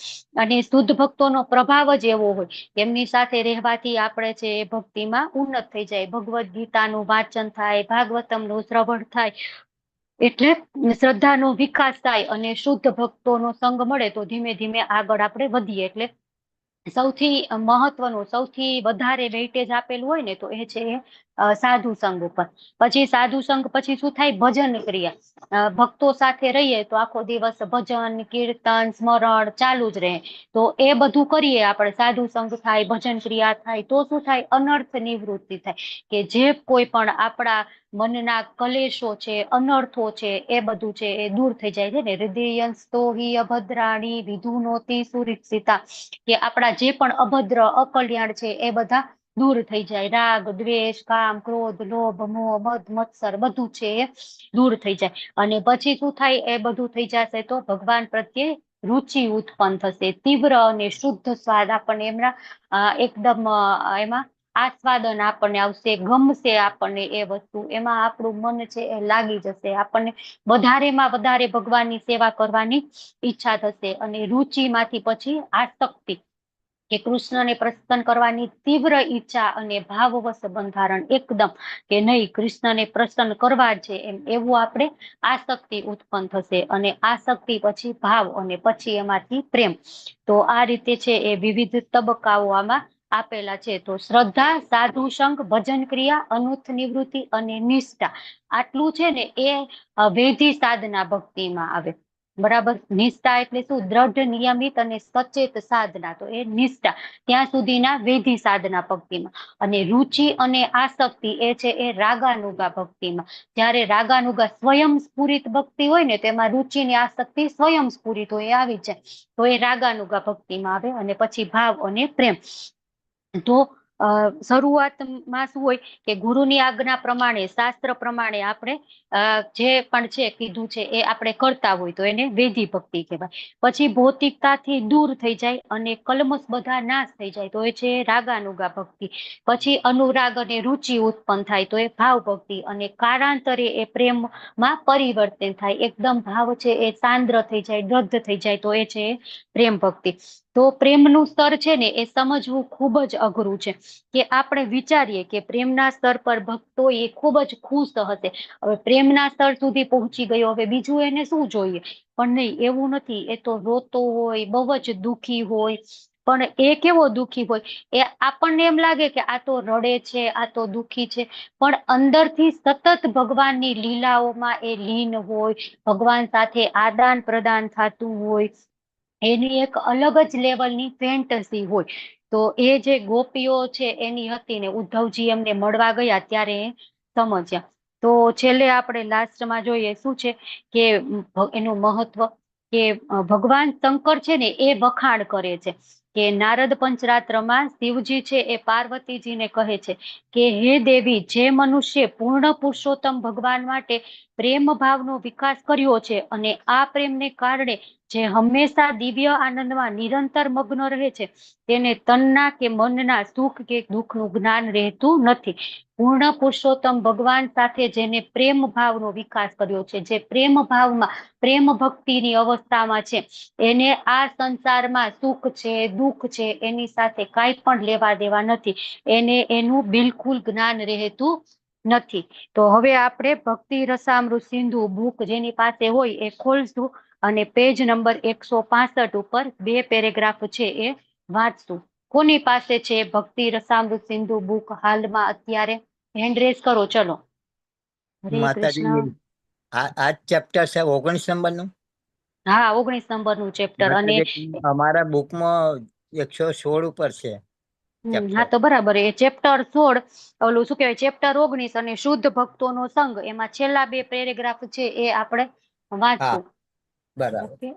અને શુદ્ધ ભક્તોનો પ્રભાવ જ એવો હોય, એમની સાથે રહેવાથી આપણે છે એ ભક્તિમાં ઉન્નત થઈ જાય. ભગવદ્ ગીતાનું વાંચન થાય, ભાગવતમનું શ્રવણ થાય, એટલે શ્રદ્ધાનો વિકાસ થાય અને શુદ્ધ ભક્તોનો સંગ મળે તો ધીમે ધીમે આગળ આપણે વધીએ. એટલે સૌથી મહત્વનું, સૌથી વધારે વેઇટેજ આપેલું હોય ને તો એ છે સાધુ સંઘ ઉપર. પછી સાધુ સંઘ પછી શું થાય? ભજન ક્રિયા. ભક્તો સાથે રહીએ તો આખો દિવસ ભજન, કીર્તન, સ્મરણ ચાલુ જ રહે. તો એ બધું કરીએ આપણે, સાધુ સંઘ થાય, ભજન ક્રિયા થાય, તો શું થાય? અનર્થ નિવૃત્તિ થાય. કે જે કોઈ પણ આપણા મનના કલેશો છે, અનર્થો છે, એ બધું છે એ દૂર થઈ જાય છે ને. હૃદયંસ્તો હિ અભદ્રાણી વિધુનોતિ સુરીક્ષિતા. કે આપણા જે પણ અભદ્ર, અકલ્યાણ છે એ બધા દૂર થઈ જાય. રાગ, દ્વેષ, કામ, ક્રોધ, લોભ, મોહ, મદ, મત્સર બધું છે એ દૂર થઈ જાય. અને પછી શું થાય? એ બધું થઈ જશે તો ભગવાન પ્રત્યે રુચિ ઉત્પન્ન થશે. તીવ્ર અને શુદ્ધ સ્વાદ આપણને એમના એકદમ એમાં આસ્વાદન આપણને આવશે, ગમશે આપણને એ વસ્તુ. એમાં આપણું મન છે એ લાગી જશે. આપણને વધારેમાં વધારે ભગવાનની સેવા કરવાની ઈચ્છા થશે. અને રુચિમાંથી પછી આસક્તિ. કે કૃષ્ણને પ્રસન્ન કરવાની તીવ્ર ઈચ્છા અને ભાવવશ બંધારણ એકદમ કે નહીં કૃષ્ણને પ્રસન્ન કરવા છે એવું આપણે આસક્તિ ઉત્પન્ન થશે અને આસક્તિ પછી ભાવ અને પછી એમાંથી પ્રેમ. તો આ રીતે છે એ વિવિધ તબક્કાઓ આમાં આપેલા છે. તો શ્રદ્ધા, સાધુ સંગ, ભજન ક્રિયા, અનુથ નિવૃત્તિ અને નિષ્ઠા આટલું છે ને એ વેધી સાધના ભક્તિમાં આવે. બરાબર. નિષ્ઠા એટલે શું? દ્રઢ, નિયમિત અને સચેત સાધના. તો એ નિષ્ઠા ત્યાં સુધીના વેધી સાધના ભક્તિમાં. અને રુચિ અને આસક્તિ એ છે એ રાગાનુગા ભક્તિમાં. જ્યારે રાગાનુગા સ્વયં સ્ફુરિત ભક્તિ હોય ને તેમાં રુચિ ની આસક્તિ સ્વયં સ્ફુરિત હોય એ આવી જાય તો એ રાગાનુગા ભક્તિમાં આવે. અને પછી ભાવ અને પ્રેમ. તો શરૂઆતમાં શું હોય કે ગુરુની આજ્ઞા પ્રમાણે શાસ્ત્ર પ્રમાણે આપણે જે પણ છે કીધું છે એ આપણે કરતા હોય તો એને વેધી ભક્તિ કહેવાય. પછી ભૌતિકતાથી દૂર થઈ જાય અને કલમશ બધા નાશ થઈ જાય તો એ છે રાગાનુગા ભક્તિ. પછી અનુરાગ અને રુચિ ઉત્પન્ન થાય તો એ ભાવ ભક્તિ. અને કાળાંતરે એ પ્રેમમાં પરિવર્તન થાય. એકદમ ભાવ છે એ સાંદ્ર થઈ જાય, દગ્ધ થઈ જાય તો એ છે પ્રેમ ભક્તિ. તો પ્રેમનું સ્તર છે ને એ સમજવું ખૂબ જ અઘરું છે. કે આપણે વિચારીએ કે પ્રેમના સ્તર પર ભક્તો એ ખૂબ જ ખુશ હશે. હવે પ્રેમના સ્તર સુધી પહોંચી ગયો, હવે બીજું એને શું જોઈએ? પણ નહીં, એવું નથી. એ તો રોતો હોય, બહુ જ દુઃખી હોય. પણ એ કેવો દુઃખી હોય? એ આપણને એમ લાગે કે આ તો રડે છે, આ તો દુઃખી છે. પણ અંદરથી સતત ભગવાનની લીલાઓમાં એ લીન હોય, ભગવાન સાથે આદાન પ્રદાન થતું હોય. એની એક અલગ જ લેવલની ફેન્ટસી હોય. તો એ જે ગોપીઓ છે એની હતી ને ઉદ્ધવજી એમને મળવા ગયા ત્યારે એ સમજ્યા. તો છેલ્લે આપણે લાસ્ટમાં જોઈએ શું છે કે એનું મહત્વ કે ભગવાન શંકર છે ને એ વખાણ કરે છે કે નારદ પંચરાત્રમાં શિવજી છે એ પાર્વતીજીને કહે છે કે હે દેવી, જે મનુષ્ય પૂર્ણ પુરુષોત્તમ ભગવાન માટે પ્રેમ ભાવનો વિકાસ કર્યો છે અને આ પ્રેમને કારણે જે હંમેશા દિવ્ય આનંદમાં નિરંતર મગ્ન રહે છે તેને તનના કે મનના સુખ કે દુઃખનું જ્ઞાન રહેતું નથી. પૂર્ણ પુરુષોત્તમ ભગવાન સાથે જેને પ્રેમ ભાવનો વિકાસ કર્યો છે, જે પ્રેમ ભાવમાં પ્રેમ ભક્તિની અવસ્થામાં છે, એને આ સંસારમાં સુખ છે, દુઃખ છે, એની સાથે કાંઈ પણ લેવા દેવા નથી. એને એનું બિલકુલ જ્ઞાન રહેતું નથી. તો હવે આપણે ભક્તિ રસામૃત સિંધુ બુક જેની પાસે હોય એ ખોલશું અને પેજ નંબર 165 ઉપર 2 પેરેગ્રાફ છે એ વાંચશું. કોની પાસે છે ભક્તિ રસામૃત સિંધુ બુક હાલમાં અત્યારે? હેન્ડ રેઝ કરો. ચલો. હરે માતાજી, કૃષ્ણ. આ ચેપ્ટર છે 19 નંબરનું. હા, 19 નંબરનું ચેપ્ટર. અને અમારા બુકમાં 116 ઉપર છે. હા, તો બરાબર. એ ચેપ્ટર 16 ઓલું શું કહેવાય, ચેપ્ટર 19 અને શુદ્ધ ભક્તોનો સંઘ, એમાં છેલ્લા 2 પેરેગ્રાફ છે એ આપણે વાંચશું. બરાબર. ઓકે.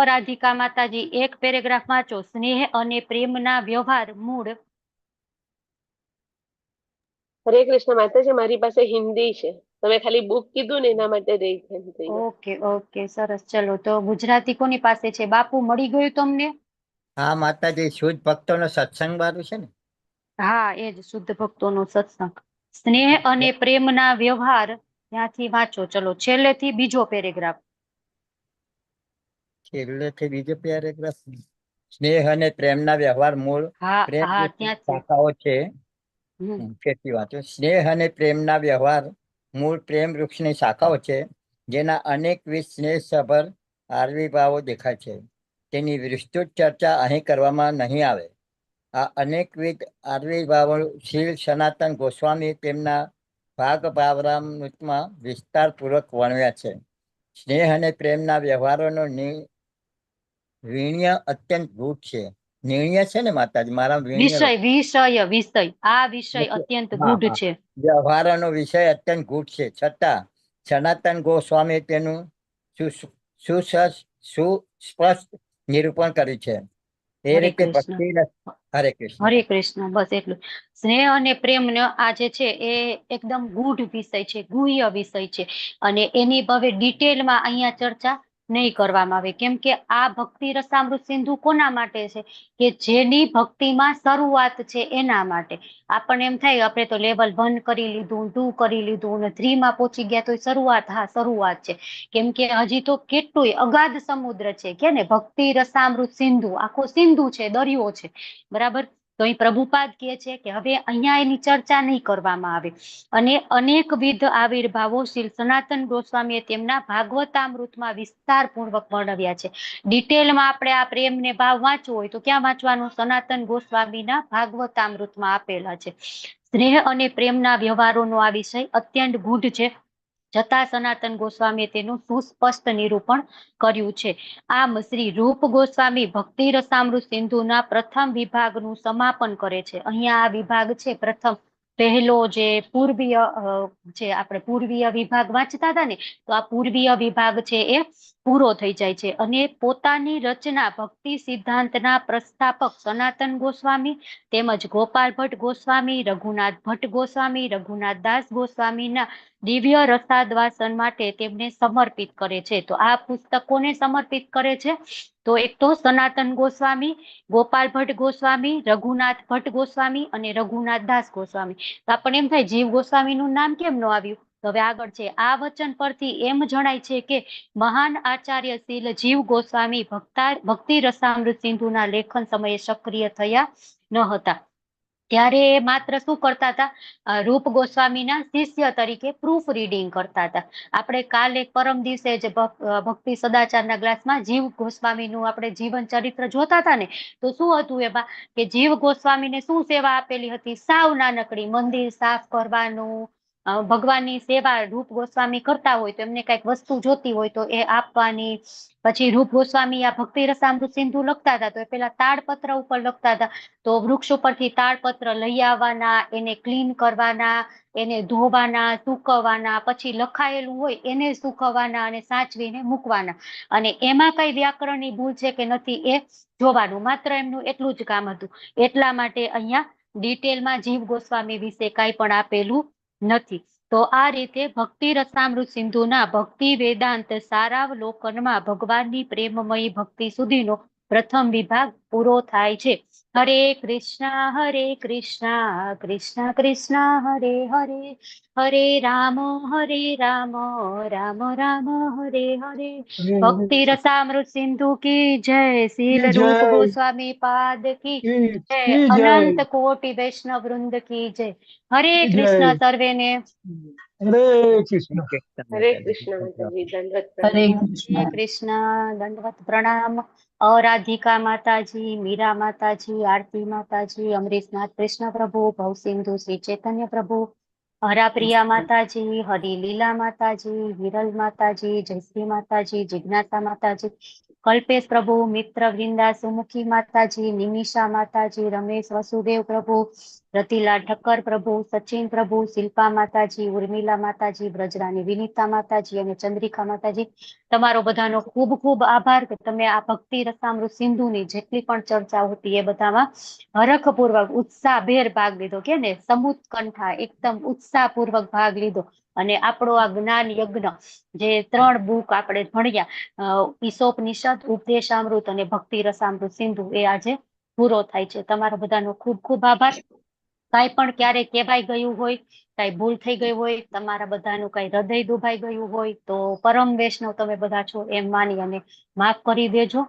રાધિકા માતાજી, એક પેરેગ્રાફ વાંચો. સ્નેહ અને પ્રેમના વ્યવહાર મૂળ. હરે કૃષ્ણ માતાજી, મારી પાસે હિન્દી છે. તમે ખાલી બુક કીધું ને એના માટે ઓકે, ઓકે, સરસ. ચલો, તો ગુજરાતી કોની પાસે છે? બાપુ, મળી ગયું તમને? હા માતાજી, શુદ્ધ ભક્તોનો સત્સંગ વાળું છે ને? હા, એ જ શુદ્ધ ભક્તોનો સત્સંગ. સ્નેહ અને પ્રેમના વ્યવહાર, ત્યાંથી વાંચો. ચલો, છેલ્લેથી બીજો પેરેગ્રાફ. છેલ્લેથી બીજો પેરેગ્રાફ. સ્નેહ અને પ્રેમના વ્યવહાર મૂળ હા, પ્રેમ હા, ત્યાંથી. શાખાઓ છે. હમ. કેટલી વાંચો. સ્નેહ અને પ્રેમના વ્યવહાર મૂળ પ્રેમ વૃક્ષની શાખાઓ છે, જેના અનેકવિધ સ્નેહસભર આવિર્ભાવો દેખાય છે. તેની વિસ્તૃત ચર્ચા અહીં કરવામાં નહીં આવે. આ અનેકવિધ આવિર્ભાવો શ્રી સનાતન ગોસ્વામી તેમના ભાગ ભાવરામૃતમાં વિસ્તારપૂર્વક વર્ણવ્યા છે. સ્નેહ અને પ્રેમના વ્યવહારોનો વીણ્ય અત્યંત ગૂઢ છે. નિર્ણય છે ને માતાજી? મારા વિષય આ વિષય અત્યંત ગૂઢ છે. વ્યવહારનો વિષય અત્યંત ગૂઢ છે, છતાં સનાતન ગોસ્વામી તેનું સુસ્પષ્ટ નિરૂપણ કર્યું છે. એ હરે રીતે કૃષ્ણ. ભક્તિ હરે કૃષ્ણ. હરે કૃષ્ણ. બસ એટલું. સ્નેહ અને પ્રેમનો આ જે છે એ એકદમ ગૂઢ વિષય છે, ગુહ્ય વિષય છે. અને એની હવે ડિટેલમાં અહીંયા ચર્ચા નહીં કરવામાં આવે. કેમ કે આ ભક્તિ રસામૃત સિંધુ કોના માટે છે? કે જેની ભક્તિમાં શરૂઆત છે એના માટે. આપણને એમ થાય આપણે તો લેવલ 1 કરી લીધું, 2 કરી લીધું અને 3 માં પહોંચી ગયા તો શરૂઆત. હા, શરૂઆત છે. કેમ કે હજી તો કેટલુંય અગાધ સમુદ્ર છે કે ને, ભક્તિ રસામૃત સિંધુ, આખો સિંધુ છે, દરિયો છે, બરાબર. તો અહીં પ્રભુપાદ કહે છે કે હવે અહીંયા એની ચર્ચા નહીં કરવામાં આવે. અને અનેકવિધ આવિર્ભાવો શ્રી સનાતન ગોસ્વામીએ તેમના ભાગવતામૃતમાં વિસ્તારપૂર્વક વર્ણવ્યા છે. ડિટેલમાં આપણે આ પ્રેમને ભાવ વાંચવો હોય તો ક્યાં વાંચવાનું? સનાતન ગોસ્વામીના ભાગવતામૃતમાં આપેલા છે. સ્નેહ અને પ્રેમના વ્યવહારોનો આ વિષય અત્યંત ગૂઢ છે, છતાં સનાતન ગોસ્વામીએ તેનું સુસ્પષ્ટ નિરૂપણ કર્યું છે. આમ શ્રી રૂપ ગોસ્વામી ભક્તિ રસામૃત સિંધુના પ્રથમ વિભાગનું સમાપન કરે છે. અહીંયા આ વિભાગ છે પ્રથમ, પહેલો જે પૂર્વીય જે આપણે પૂર્વીય વિભાગ વાંચતા હતા ને, તો આ પૂર્વીય વિભાગ છે એ પૂરો થઈ જાય છે. અને પોતાની રચના ભક્તિ સિદ્ધાંતના પ્રસ્થાપક સનાતન ગોસ્વામી તેમજ ગોપાલ ભટ્ટ ગોસ્વામી, રઘુનાથ ભટ્ટ ગોસ્વામી, રઘુનાથ દાસ ગોસ્વામીના દિવ્ય રસાદ્વાસન માટે તેમને સમર્પિત કરે છે. તો આ પુસ્તક કોને સમર્પિત કરે છે? તો એક તો સનાતન ગોસ્વામી, ગોપાલ ભટ્ટ ગોસ્વામી, રઘુનાથ ભટ્ટ ગોસ્વામી અને રઘુનાથ દાસ ગોસ્વામી. તો આપણને એમ થાય જીવ ગોસ્વામીનું નામ કેમ ન આવ્યું? તો હવે આગળ છે. આ વચન પરથી એમ જણાય છે કે મહાન આચાર્ય શીલ જીવ ગોસ્વામી ભક્તિ રસામૃત સિંધુના લેખન સમયે સક્રિય થયા ન હતા. ત્યારે એ માત્ર શું કરતા હતા? રૂપ ગોસ્વામીના શિષ્ય તરીકે પ્રૂફ રીડિંગ કરતા હતા. આપણે કાલે પરમ દિવસે જ ભક્તિ સદાચારના ક્લાસમાં જીવ ગોસ્વામીનું આપણે જીવન ચરિત્ર જોતા હતા ને, તો શું હતું એમાં? કે જીવ ગોસ્વામીને શું સેવા આપેલી હતી? સાવ નાનકડી, મંદિર સાફ કરવાનું, ભગવાનની સેવા રૂપ ગોસ્વામી કરતા હોય તો એમને કઈક વસ્તુ જોતી હોય તો એ આપવાની. પછી રૂપ ગોસ્વામી આ ભક્તિ રસામૃત સિંધુ લખતા હતા તો એ પેલા તાડપત્ર ઉપર લખતા હતા. તો વૃક્ષ ઉપરથી તાડપત્ર લઈ આવવાના, એને ક્લીન કરવાના, એને ધોવાના, સૂકવવાના, પછી લખાયેલું હોય એને સૂકવવાના અને સાચવીને મૂકવાના. અને એમાં કઈ વ્યાકરણની ભૂલ છે કે નથી એ જોવાનું. માત્ર એમનું એટલું જ કામ હતું. એટલા માટે અહીંયા ડિટેલમાં જીવ ગોસ્વામી વિશે કાંઈ પણ આપેલું નથી. તો આ રીતે ભક્તિ રસામૃત સિંધુના ભક્તિ વેદાંત સારાવલોકનમાં ભગવાનની પ્રેમમયી ભક્તિ સુધીનો પ્રથમ વિભાગ પૂરો થાય છે. હરે કૃષ્ણ કૃષ્ણ કૃષ્ણ હરે હરે, હરે રામ રામ રામ હરે હરે. ભક્તિ રસામૃત સિંધુ કી જય. શીલ કી જય. રૂપ ગોસ્વામી પાદ કી જય. કી જય. અનંત કોટિ વૈષ્ણવ વૃંદ કી જય. હરે કી જય. કૃષ્ણ સર્વેને. હરે કૃષ્ણ. હરે કૃષ્ણ માતાજી, દંડવત હરે પ્રણામ. હરે કૃષ્ણ, દંડવત પ્રણામ. રાધિકા માતાજી, મીરા માતાજી, આરતી માતાજી, અમરીશનાથ કૃષ્ણ પ્રભુ, ભવસિંધુ શ્રી ચૈતન્ય પ્રભુ, હરાપ્રિયા માતાજી, હરિલીલા માતાજી, વિરલ માતાજી, જયશ્રી માતાજી, જિજ્ઞાસા માતાજી, કલ્પેશ પ્રભુ, મિત્ર વૃંદા, સુમુખી માતાજી, નિમિષા માતાજી, રમેશ વસુદેવ પ્રભુ, રતિલા ઠક્કર પ્રભુ, સચિન પ્રભુ, શિલ્પા માતાજી, ઉર્મિલા માતાજી, બ્રજરાની વિનીતા માતાજી અને ચંદ્રિકા માતાજી. તમારો બધાનો ખૂબ ખૂબ આભાર કે તમે આ ભક્તિ રસામૃત સિંધુની જેટલી પણ ચર્ચા હતી એ બધામાં હરખપૂર્વક ઉત્સાહભેર ભાગ લીધો. કે ને, સમુત્કંઠા એકદમ ઉત્સાહપૂર્વક ભાગ લીધો. અને આપણો આ જ્ઞાન યજ્ઞ જે 3 બુક આપણે ભણ્યા, ઈશોપનિષદ, ઉપદેશામૃત અને ભક્તિ રસામૃત સિંધુ, એ આજે પૂરો થાય છે. તમારા બધાનો ખૂબ ખૂબ આભાર. કાંઈ પણ ક્યારેય કહેવાય ગયું હોય, કાંઈ ભૂલ થઈ ગઈ હોય, તમારા બધાનું કાંઈ હૃદય દુભાઈ ગયું હોય તો પરમ વૈષ્ણવ તમે બધા છો એમ માની અને માફ કરી દેજો.